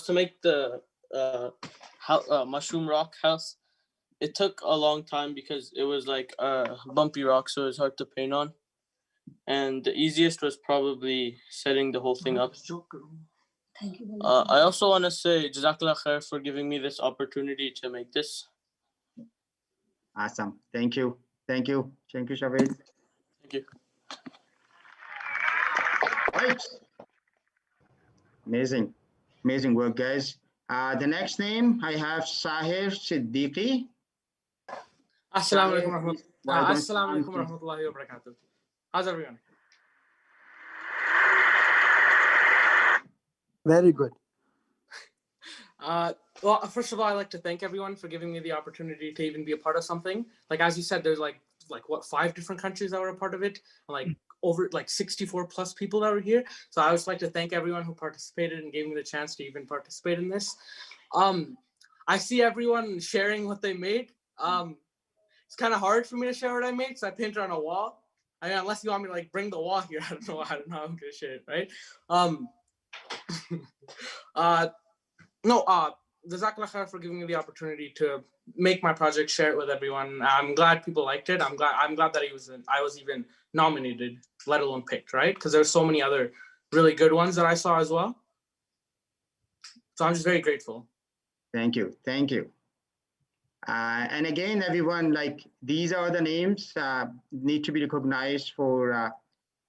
to make the mushroom rock house. It took a long time because it was like a bumpy rock, so it was hard to paint on. And the easiest was probably setting the whole thing up. I also want to say Jazakallah khair for giving me this opportunity to make this. Awesome. Thank you. Thank you. Thank you, Chavez. Thank you. Right. Amazing. Amazing work, guys. The next name, I have Sahir Siddiqui. Assalamu alaikum warahmatullahi wabarakatuh. How's everyone? Very good. Well, first of all, I'd like to thank everyone for giving me the opportunity to even be a part of something. Like, as you said, there's like what, 5 different countries that were a part of it, and like over like 64 plus people that were here. So I would just like to thank everyone who participated and gave me the chance to even participate in this. I see everyone sharing what they made. It's kind of hard for me to share what I made, so I painted on a wall. I mean, unless you want me to like bring the wall here, I don't know how I'm gonna share it, right? Jazakallah khair for giving me the opportunity to make my project, share it with everyone. I'm glad people liked it. I'm glad that I was even nominated, let alone picked, right? Because there's so many other really good ones that I saw as well. So I'm just very grateful. Thank you. Thank you. And again, everyone, like these are the names need to be recognized for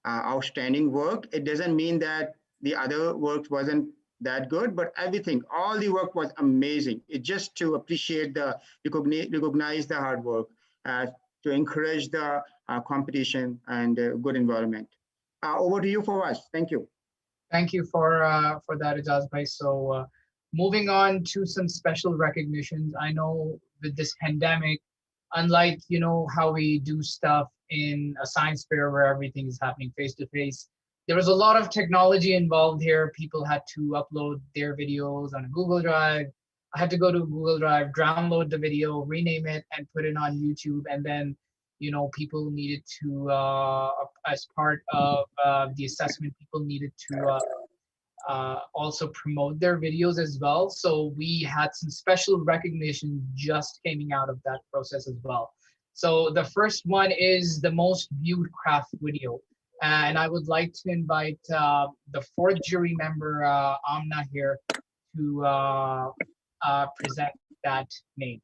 outstanding work. It doesn't mean that the other work wasn't that good, but everything, all the work was amazing. It's just to appreciate recognize the hard work, to encourage the competition and good environment. Over to you, Fawaz. Thank you. Thank you for that, Ijaz bhai. So moving on to some special recognitions. I know with this pandemic, unlike how we do stuff in a science fair where everything is happening face to face, there was a lot of technology involved here. People had to upload their videos on a Google Drive. I had to go to Google Drive, download the video, rename it, and put it on YouTube. And then, people needed to, as part of the assessment, people needed to also promote their videos as well. So we had some special recognition just coming out of that process as well. So the first one is the most viewed craft video. And I would like to invite the 4th jury member, Amna, here to present that name.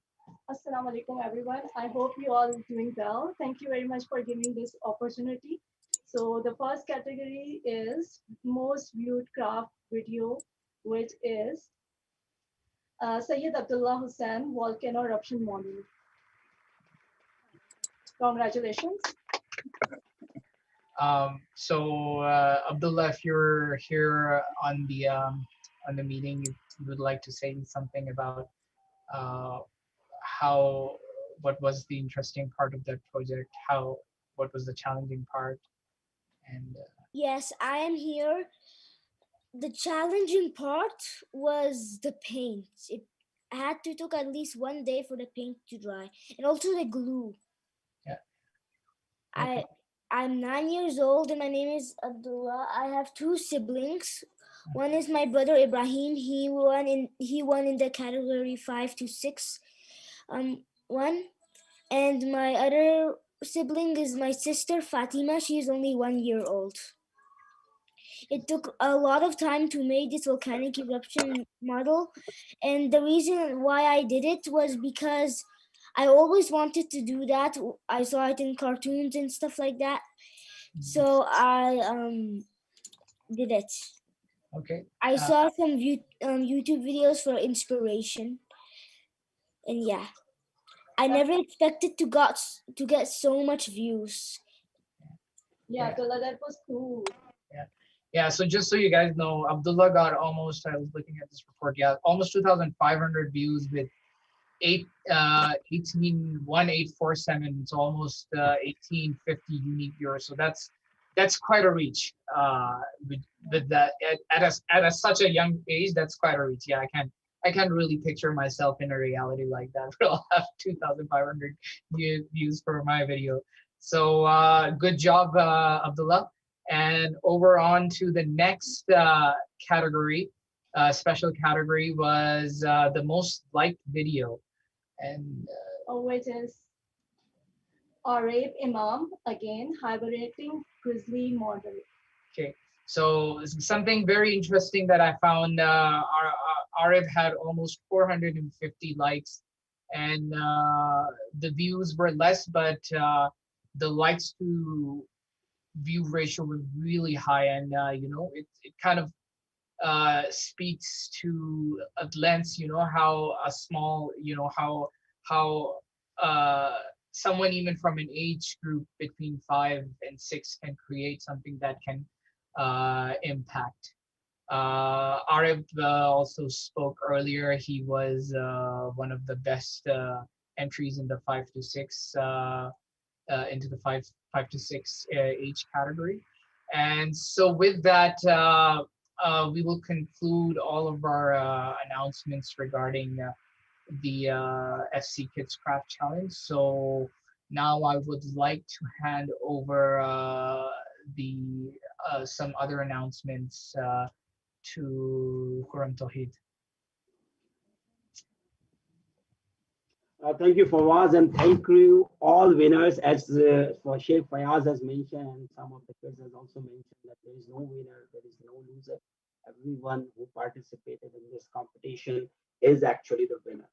Assalamu alaikum, everyone. I hope you all are doing well. Thank you very much for giving this opportunity. So the first category is most viewed craft video, which is Sayyid Abdullah Hussain volcano eruption model. Congratulations. So Abdullah, if you're here on the meeting, you would like to say something about what was the interesting part of that project, what was the challenging part, and yes, I am here The challenging part was the paint. I had to took at least 1 day for the paint to dry, and also the glue. Yeah. I'm 9 years old and my name is Abdullah. I have 2 siblings. One is my brother Ibrahim. He won in the category 5 to 6. One, and my other sibling is my sister Fatima. She is only 1 year old. It took a lot of time to make this volcanic eruption model, and the reason why I did it was because I always wanted to do that. I saw it in cartoons and stuff like that, so I did it. Okay. I saw some YouTube videos for inspiration, and yeah, I never expected to get so much views. Yeah, Abdullah, that was cool. Yeah, so just so you guys know, Abdullah got almost, I was looking at this report, yeah, almost 2,500 views with 18,847. It's almost 1,850 unique viewers. So that's quite a reach. With that at such a young age, that's quite a reach. Yeah, I can't really picture myself in a reality like that. But I'll have 2,500 views for my video. So good job, Abdullah. And over on to the next category, special category was the most liked video. And it is Arab Imam, again, hibernating grizzly model. Okay, so something very interesting that I found, Arab had almost 450 likes, and the views were less, but the likes to view ratio was really high, and it kind of speaks to at length, how a small, how someone even from an age group between 5 and 6 can create something that can impact. Arif also spoke earlier. He was one of the best entries in the 5 to 6 into the 5 to 6 age category. And so with that, we will conclude all of our announcements regarding the FC Kids Craft Challenge. So now I would like to hand over the some other announcements to Quram Tawheed. Thank you, Fawaz, and thank you all winners. As for Sheikh Fayaz has mentioned, and some of the kids has also mentioned, that there is no winner, there is no loser. Everyone who participated in this competition is actually the winner.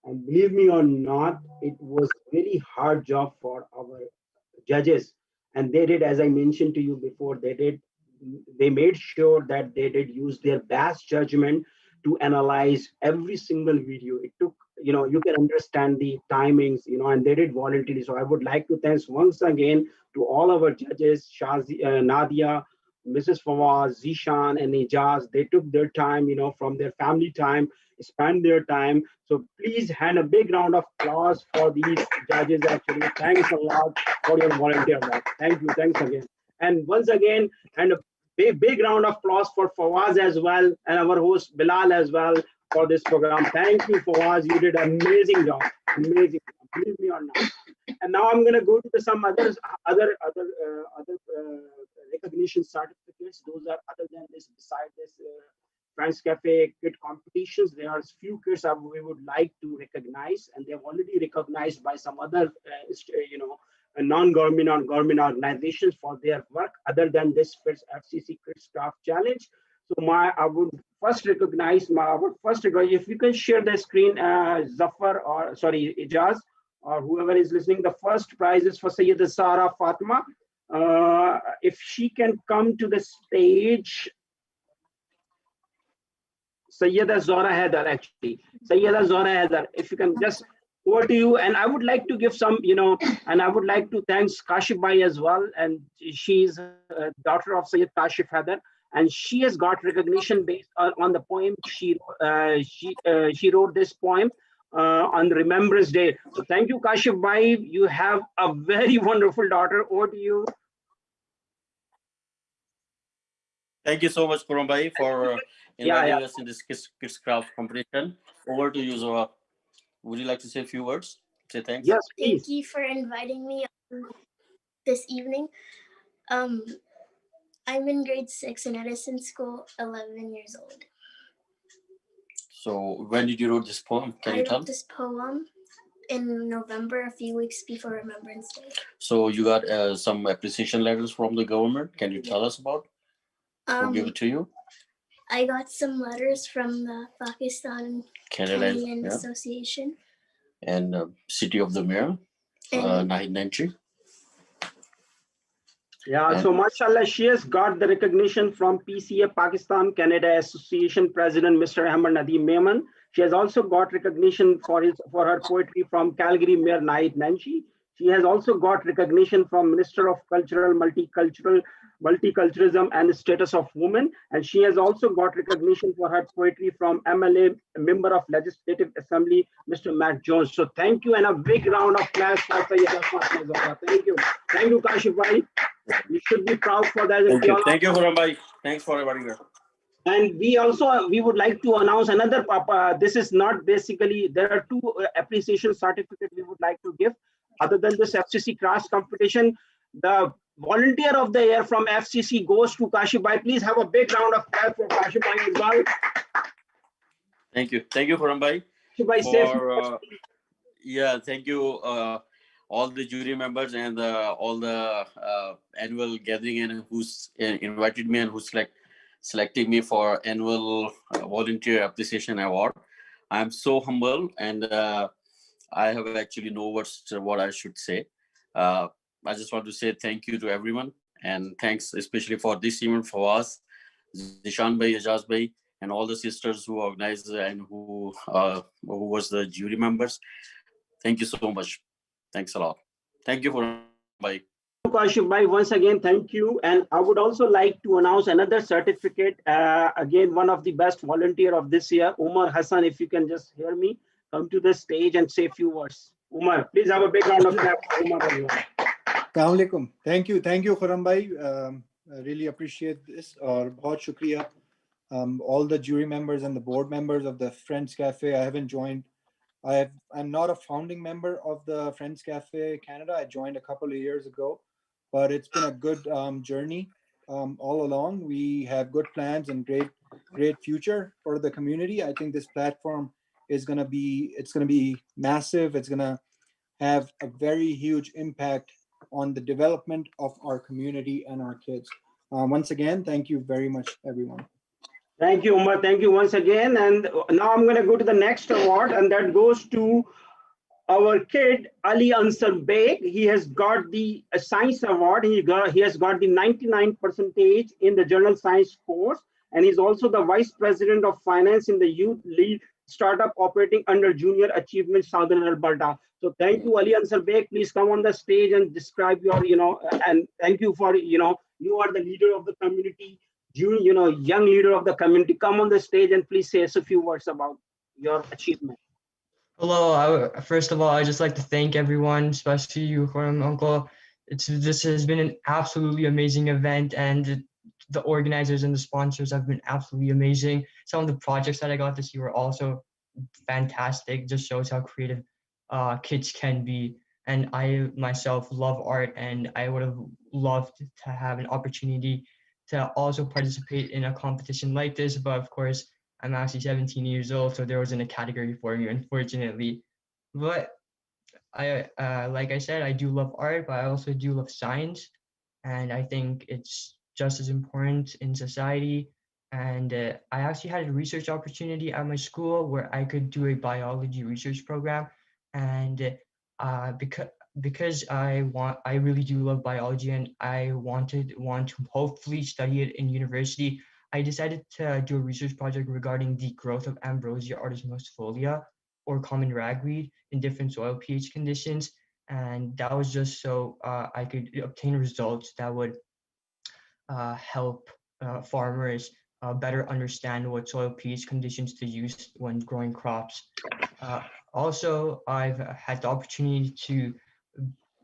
And believe me or not, it was really hard job for our judges. And they did, as I mentioned to you before, they made sure that they did use their best judgment to analyze every single video. It took, you can understand the timings, and they did voluntarily. So I would like to thank once again to all our judges, Nadia, Mrs. Fawaz, Zishan, and Ijaz. They took their time, from their family time, spend their time. So please hand a big round of applause for these judges. Actually, thanks a lot for your volunteer work. Thank you. Thanks again. And once again, and a big round of applause for Fawaz as well, and our host Bilal as well for this program. Thank you, Fawaz. You did an amazing job. Amazing. Believe me or not. And now I'm going to go to some other recognition certificates. Those are other than this, beside this Friends Cafe kid competitions. There are few kids that we would like to recognize, and they're already recognized by some other, non-government or government organizations for their work other than this FCC Kids Craft Challenge. So I would first recognize if you can share the screen, Zafar, or sorry, Ijaz, or whoever is listening. The first prize is for Sayyida Sara Fatima. If she can come to the stage. Sayyida Zora Haider, actually. Sayyida Zora Haider, if you can just over to you. And I would like to give some, and I would like to thank Kashif Bhai as well. And she's a daughter of Sayyid Kashif Haider. And she has got recognition based on the poem. She wrote this poem on Remembrance Day. So thank you, Kashif Bhai. You have a very wonderful daughter. Over to you. Thank you so much, Kurumbai, for Yeah, inviting yeah. us in this kids craft competition. Over to you, Zoha. Would you like to say a few words? Say thanks. Yes, Thank please. you for inviting me this evening. I'm in grade 6 in Edison School, 11 years old. So when did you write this poem? Can I you tell? wrote this poem in November, a few weeks before Remembrance Day. So you got some appreciation letters from the government. Can you tell us about? Who give it to you? I got some letters from the Pakistan Canada, Canadian yeah. Association. And City of the Mayor, Nahid Nanchi. Yeah, And- so mashallah, she has got the recognition from PCA Pakistan Canada Association President Mr. Ahmad Nadeem Memon. She has also got recognition for her poetry from Calgary Mayor Nahid Nanchi. She has also got recognition from Minister of Cultural, Multiculturalism and Status of Women. And she has also got recognition for her poetry from MLA, Member of Legislative Assembly, Mr. Matt Jones. So thank you, and a big round of applause for Sayyida Fatma Zahra. Thank you. Thank you, Kashif Bhai. We should be proud for that. Thank you, Kurumbai. Thanks for everybody here. And we would like to announce another this is not basically, there are two appreciation certificates we would like to give. Other than this FCC Craft competition, the volunteer of the year from FCC goes to Kashif Bhai. Please have a big round of applause for Kashif Bhai as well. Thank you, Kurumbai. Yeah, thank you, all the jury members and all the annual gathering and who's invited me and who's selected me for annual volunteer appreciation award. I'm so humble and I have actually no words to what I should say. I just want to say thank you to everyone and thanks especially for this event for us, Zishan Bhai, Ajaz Bhai, and all the sisters who organized and who was the jury members. Thank you so much. Thanks a lot. Thank you for bye. Kashif Bhai, once again, thank you. And I would also like to announce another certificate. Again, one of the best volunteer of this year, Umar Hassan. If you can just hear me, come to the stage and say a few words. Umar, please have a big round of applause for Umar. Assalamu alaikum. Thank you, Khurram Bhai. I really appreciate this. Bahut shukriya. All the jury members and the board members of the Friends Cafe. I haven't joined. I'm not a founding member of the Friends Cafe Canada. I joined a couple of years ago, but it's been a good journey all along. We have good plans and great future for the community. I think this platform is going to be massive. It's going to have a very huge impact on the development of our community and our kids. Once again, thank you very much, everyone. Thank you, Umar. Thank you once again. And now I'm going to go to the next award, and that goes to our kid, Ali Ansar Beg. He has got the science award. He has got the 99 percentage in the general science course. And he's also the vice president of finance in the youth lead startup operating under Junior Achievement Southern Alberta. So thank you, Ali Ansar Beg. Please come on the stage and describe your, and thank you for, you are the leader of the community. Young leader of the community, come on the stage and please say us a few words about your achievement. Hello. First of all, I'd just like to thank everyone, especially you, Khurram Uncle. This has been an absolutely amazing event, and the organizers and the sponsors have been absolutely amazing. Some of the projects that I got this year were also fantastic. Just shows how creative kids can be. And I myself love art, and I would have loved to have an opportunity to also participate in a competition like this. But of course, I'm actually 17 years old, so there wasn't a category for me, unfortunately. But like I said, I do love art, but I also do love science. And I think it's just as important in society. And I actually had a research opportunity at my school where I could do a biology research program. And because I really do love biology and I want to hopefully study it in university, I decided to do a research project regarding the growth of Ambrosia artemisifolia, or common ragweed, in different soil pH conditions. And that was just so I could obtain results that would help farmers better understand what soil pH conditions to use when growing crops. Also, I've had the opportunity to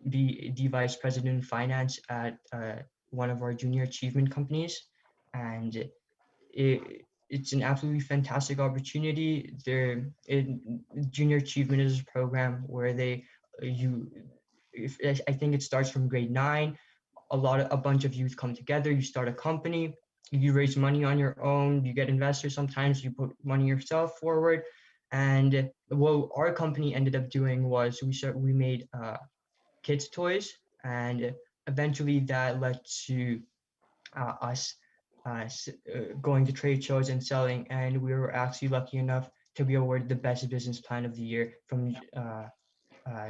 be the vice president of finance at one of our junior achievement companies. and it's an absolutely fantastic opportunity. Junior Achievement is a program where I think it starts from grade 9. A bunch of youth come together, you start a company, you raise money on your own, you get investors, sometimes you put money yourself forward. And what our company ended up doing was we made kids toys, and eventually that led to us going to trade shows and selling, and we were actually lucky enough to be awarded the best business plan of the year from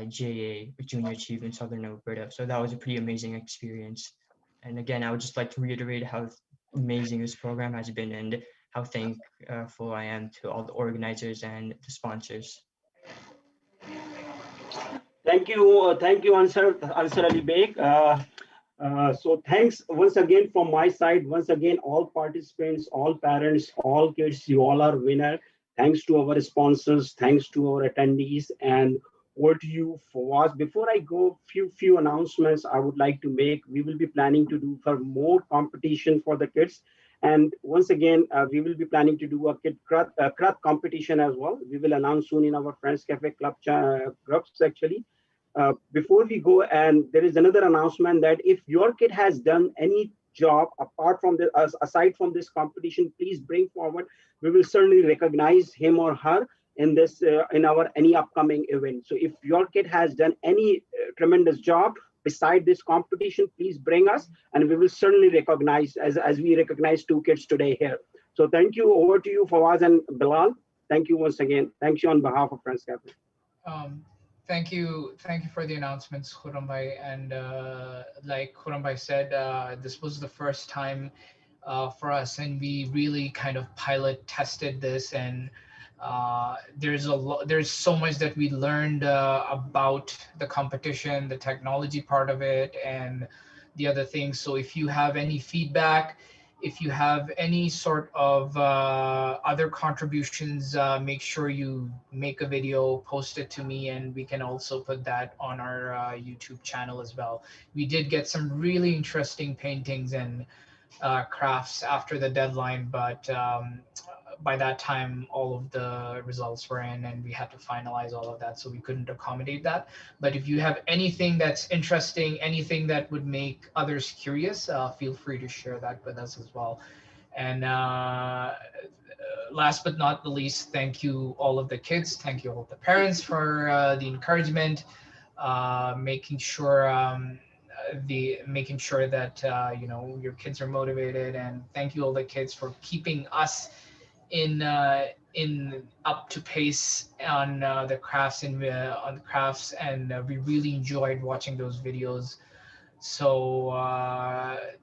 JA, Junior Achievement Southern Alberta. So that was a pretty amazing experience. And again, I would just like to reiterate how amazing this program has been and how thankful I am to all the organizers and the sponsors. Thank you, Ansar Ali Beg. So thanks once again from my side. Once again, all participants, all parents, all kids, you all are winner. Thanks to our sponsors, thanks to our attendees, and over to you, Fawaz. Before I go, few announcements I would like to make. We will be planning to do for more competition for the kids. And once again, we will be planning to do a kid craft competition as well. We will announce soon in our Friends Cafe Club groups actually. Before we go, and there is another announcement that if your kid has done any job apart from aside from this competition, please bring forward. We will certainly recognize him or her in this in our any upcoming event. So if your kid has done any tremendous job beside this competition, please bring us, and we will certainly recognize as we recognize 2 kids today here. So thank you. Over to you, Fawaz and Bilal. Thank you once again. Thank you on behalf of Friends Cafe. Thank you for the announcements, Khurram Bhai. And like Khurram Bhai said, this was the first time for us, and we really kind of pilot tested this. And there's so much that we learned about the competition, the technology part of it, and the other things. So if you have any feedback, if you have any sort of other contributions, make sure you make a video, post it to me, and we can also put that on our YouTube channel as well. We did get some really interesting paintings and crafts after the deadline, but by that time all of the results were in and we had to finalize all of that, so we couldn't accommodate that. But if you have anything that's interesting, anything that would make others curious, feel free to share that with us as well. And last but not the least, thank you all of the kids, thank you all of the parents for the encouragement, making sure that you know, your kids are motivated, and thank you all the kids for keeping us in up to pace on the crafts and we really enjoyed watching those videos. So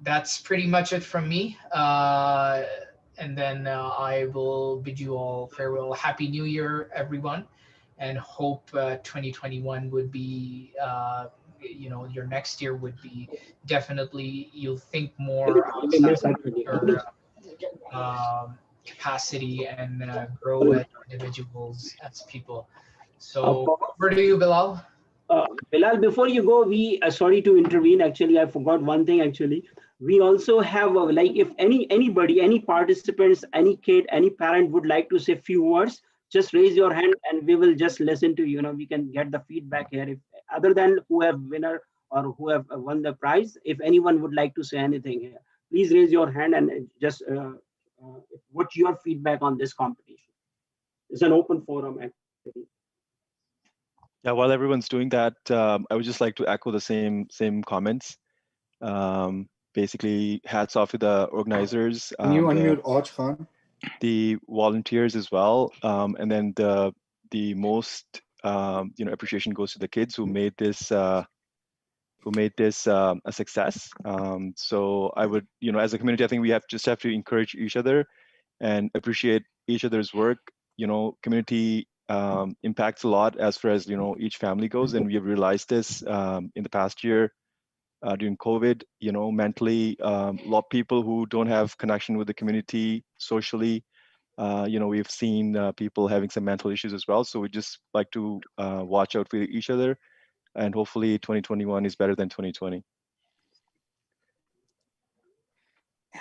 that's pretty much it from me, and then I will bid you all farewell. Happy New Year, everyone, and hope 2021 would be you know, your next year would be definitely, you'll think more outside your capacity and grow as individuals, as people. So over to you, Bilal. Bilal, before you go, we sorry to intervene. Actually, I forgot one thing. Actually, we also have like if anybody, any participants, any kid, any parent would like to say few words, just raise your hand and we will just listen to you. You know, we can get the feedback here. If other than who have winner or who have won the prize, if anyone would like to say anything here, please raise your hand and just what's your feedback on this competition? It's an open forum actually. Yeah, while everyone's doing that, I would just like to echo the same comments. Basically, hats off to the organizers. Can you unmute Aj Khan? The volunteers as well, and then the most you know, appreciation goes to the kids who made this a success. So I would, you know, as a community, I think we have to encourage each other and appreciate each other's work. You know, community impacts a lot as far as, you know, each family goes, and we have realized this in the past year during COVID. You know, mentally, a lot of people who don't have connection with the community socially, you know, we've seen people having some mental issues as well. So we just like to watch out for each other, and hopefully 2021 is better than 2020.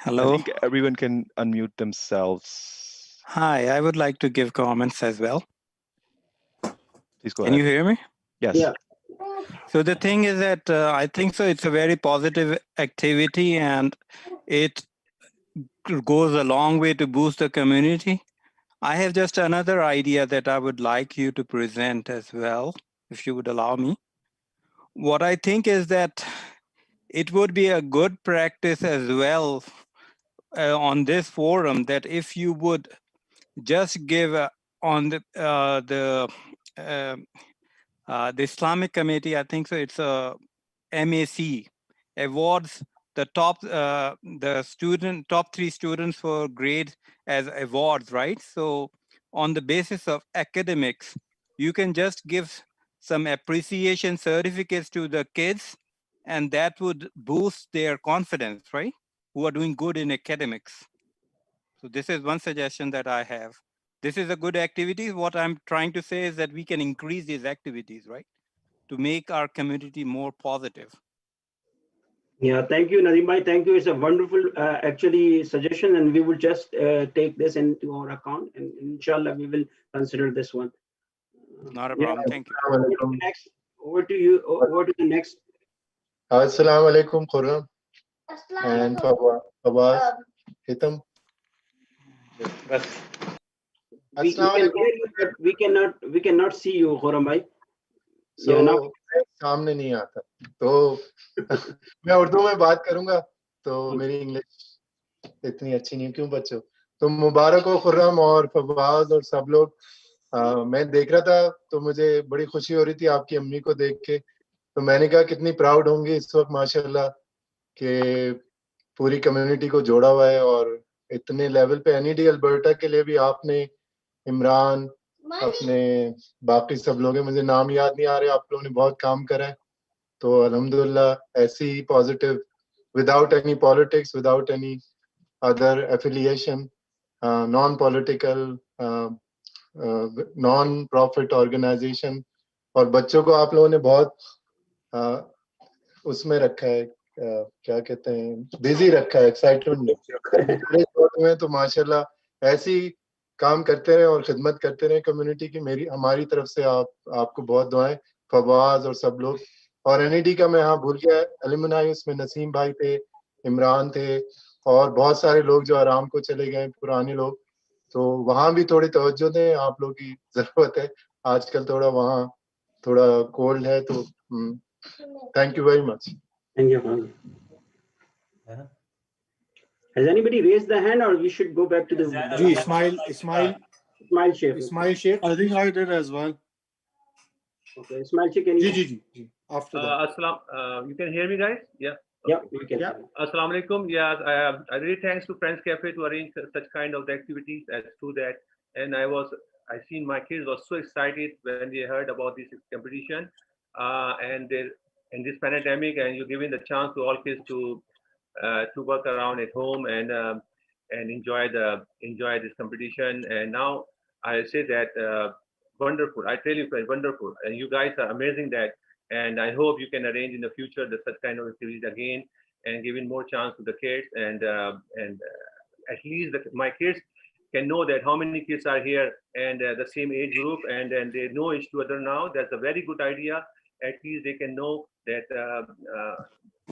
Hello. I think everyone can unmute themselves. Hi, I would like to give comments as well. Please go Can ahead. you hear me? Yes. Yeah. So the thing is that I think so it's a very positive activity and it goes a long way to boost the community. I have just another idea that I would like you to present as well, if you would allow me. What I think is that it would be a good practice as well on this forum that if you would just give on the Islamic committee, I think so it's a MAC awards the top top 3 students for grade as awards, right? So on the basis of academics, you can just give some appreciation certificates to the kids and that would boost their confidence, right? Who are doing good in academics. So this is one suggestion that I have. This is a good activity. What I'm trying to say is that we can increase these activities, right? To make our community more positive. Yeah, thank you, Nadeem bhai. Thank you. It's a wonderful, actually, suggestion, and we will just take this into our account, and inshallah, we will consider this one. Not a problem. Thank you. Next, over to you. Over to the next. Assalamu alaikum, Khurram and Fawaz, Hitam. We can hear you, but we cannot see you, Khurram bhai. So, Yeah, now. सामने नहीं आता तो मैं उर्दू में बात करूंगा तो मेरी इंग्लिश इतनी अच्छी नहीं क्यों बच्चों तो मुबारक हो खुर्रम और फवाज और सब लोग मैं देख रहा था तो मुझे बड़ी खुशी हो रही थी आपकी अम्मी को देख के तो मैंने कहा कितनी प्राउड होंगी इस वक्त माशाल्लाह कि पूरी कम्युनिटी को जोड़ा हुआ है और इतने लेवल पे एनईडी अल्बर्टा के लिए भी आपने इमरान अपने बाकी सब लोग हैं मुझे नाम याद नहीं आ रहे आप लोगों ने बहुत काम करा है तो अल्हम्दुलिल्लाह ऐसी ही positive without any politics without any other affiliation non political non profit organisation और बच्चों को आप लोगों ने बहुत उसमें रखा है क्या कहते हैं बिजी रखा है एक्साइटमेंट में तो माशाल्लाह ऐसी काम करते रहे और खिदमत करते रहे कम्युनिटी की मेरी हमारी तरफ से आपको बहुत दुआएं फवाज और सब लोग और एनईडी का मैं भूल गया एलिमनाई उसमें नसीम भाई थे इमरान थे और बहुत सारे लोग जो आराम को चले गए पुराने लोग तो वहां भी थोड़ी तवज्जो दें आप लोगों की जरूरत है आजकल थोड़ा वहाँ थोड़ा कोल्ड है तो thank you very much Thank you. Has anybody raised the hand, or we should go back to the? Ismail Sheikh. I think I did as well. Okay, Ismail Sheikh, can you? After that. You can hear me, guys? Yeah. Yeah, we can. Yeah. Assalamu alaikum. Yes, I really thanks to Friends Cafe to arrange such kind of activities as to that. And I seen my kids were so excited when they heard about this competition, and in this pandemic, and you're giving the chance to all kids to work around at home and enjoy this competition. And now I say that wonderful. I tell you, it's wonderful, and you guys are amazing that. And I hope you can arrange in the future such kind of activities again, and giving more chance to the kids, and at least my kids can know that how many kids are here and the same age group, and then they know each other now. That's a very good idea. At least they can know that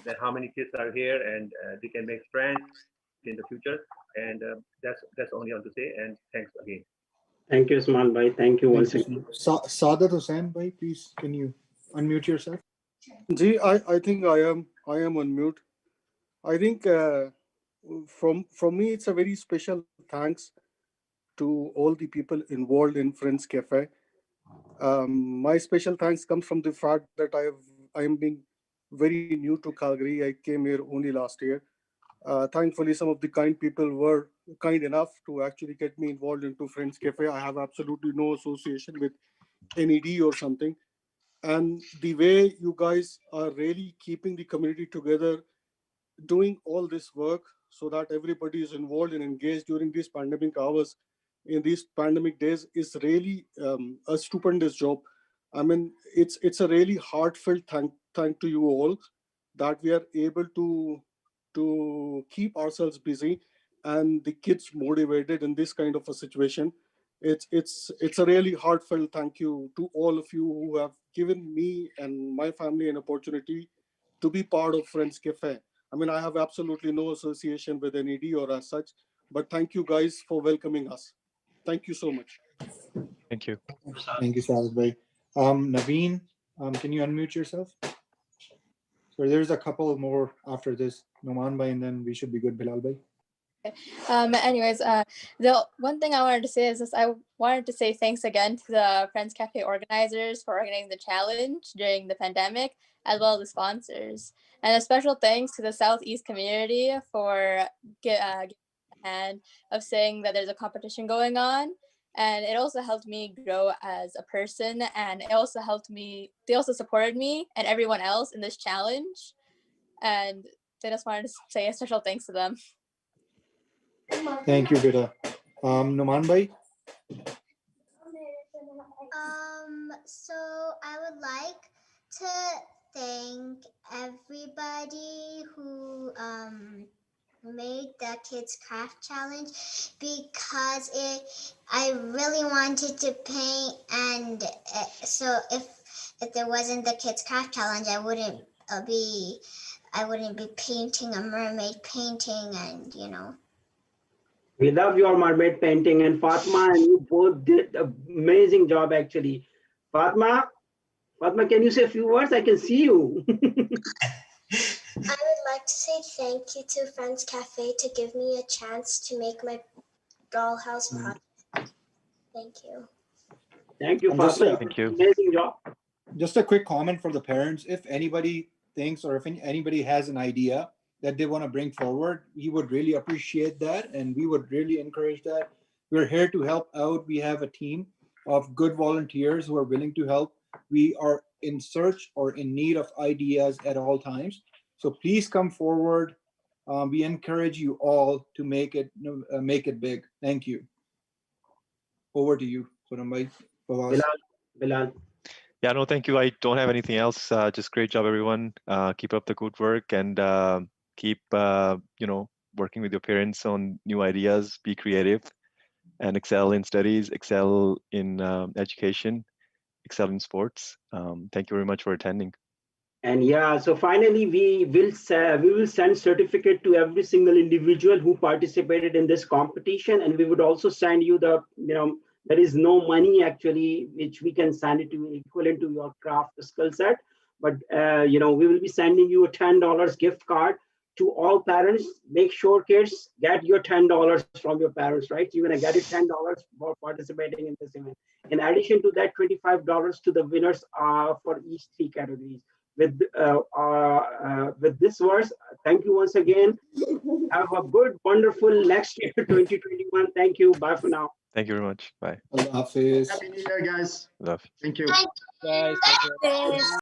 that how many kids are here, and they can make friends in the future. And that's only I want to say. And thanks again. Thank you, Ismail bhai. Thank you once again. Sadat Hussain bhai, please can you unmute yourself? Ji, I think I am on mute. I think from me it's a very special thanks to all the people involved in Friends Cafe. My special thanks comes from the fact that I am being very new to Calgary. I came here only last year. Thankfully, some of the kind people were kind enough to actually get me involved into Friends Cafe. I have absolutely no association with NED or something. And the way you guys are really keeping the community together, doing all this work so that everybody is involved and engaged during these pandemic hours, in these pandemic days, is really a stupendous job. I mean, it's a really heartfelt thank to you all that we are able to to keep ourselves busy and the kids motivated in this kind of a situation. It's a really heartfelt thank you to all of you who have given me and my family an opportunity to be part of Friends Cafe. I mean, I have absolutely no association with NED or as such, but thank you guys for welcoming us. Thank you so much. Thank you. Thank you, Sajid bhai. Naveen, can you unmute yourself? So there's a couple more after this, Noman bhai, and then we should be good, Bilal bhai. Anyways, the one thing I wanted to say is this: I wanted to say thanks again to the Friends Cafe organizers for organizing the challenge during the pandemic, as well as the sponsors, and a special thanks to the Southeast community for giving a hand of saying that there's a competition going on. And it also helped me grow as a person, and it also helped me. They also supported me and everyone else in this challenge, and I just wanted to say a special thanks to them. Thank you, Beta. Noman bhai. So I would like to thank everybody who made the kids craft challenge, because I really wanted to paint, and so if there wasn't the kids craft challenge, I wouldn't be painting a mermaid painting, and We love your mermaid painting, and Fatma and you both did an amazing job actually. Fatma, can you say a few words? I can see you. I would like to say thank you to Friends Cafe to give me a chance to make my dollhouse project. Thank you. Thank you, And Fatma. Thank you. Amazing job. Just a quick comment for the parents. If anybody thinks or if anybody has an idea that they want to bring forward, we would really appreciate that, and we would really encourage that. We're here to help out. We have a team of good volunteers who are willing to help. We are in search or in need of ideas at all times. So please come forward. We encourage you all to make it big. Thank you. Over to you, Khurram bhai. Fawaz. Bilal. Yeah, no, thank you. I don't have anything else. Just great job, everyone. Keep up the good work, and keep working with your parents on new ideas. Be creative, and excel in studies, excel in education, excel in sports. Thank you very much for attending. And yeah, so finally we will send certificate to every single individual who participated in this competition, and we would also send you the there is no money actually which we can send it to equivalent to your craft skill set, but we will be sending you a $10 gift card to all parents. Make sure kids get your $10 from your parents, right? You're gonna get it $10 for participating in this event. In addition to that, $25 to the winners for each 3 categories. With this verse, thank you once again. Have a good, wonderful next year, 2021. Thank you. Bye for now. Thank you very much. Bye. Allah Hafiz. Happy New Year, guys. Love. Thank you. Guys,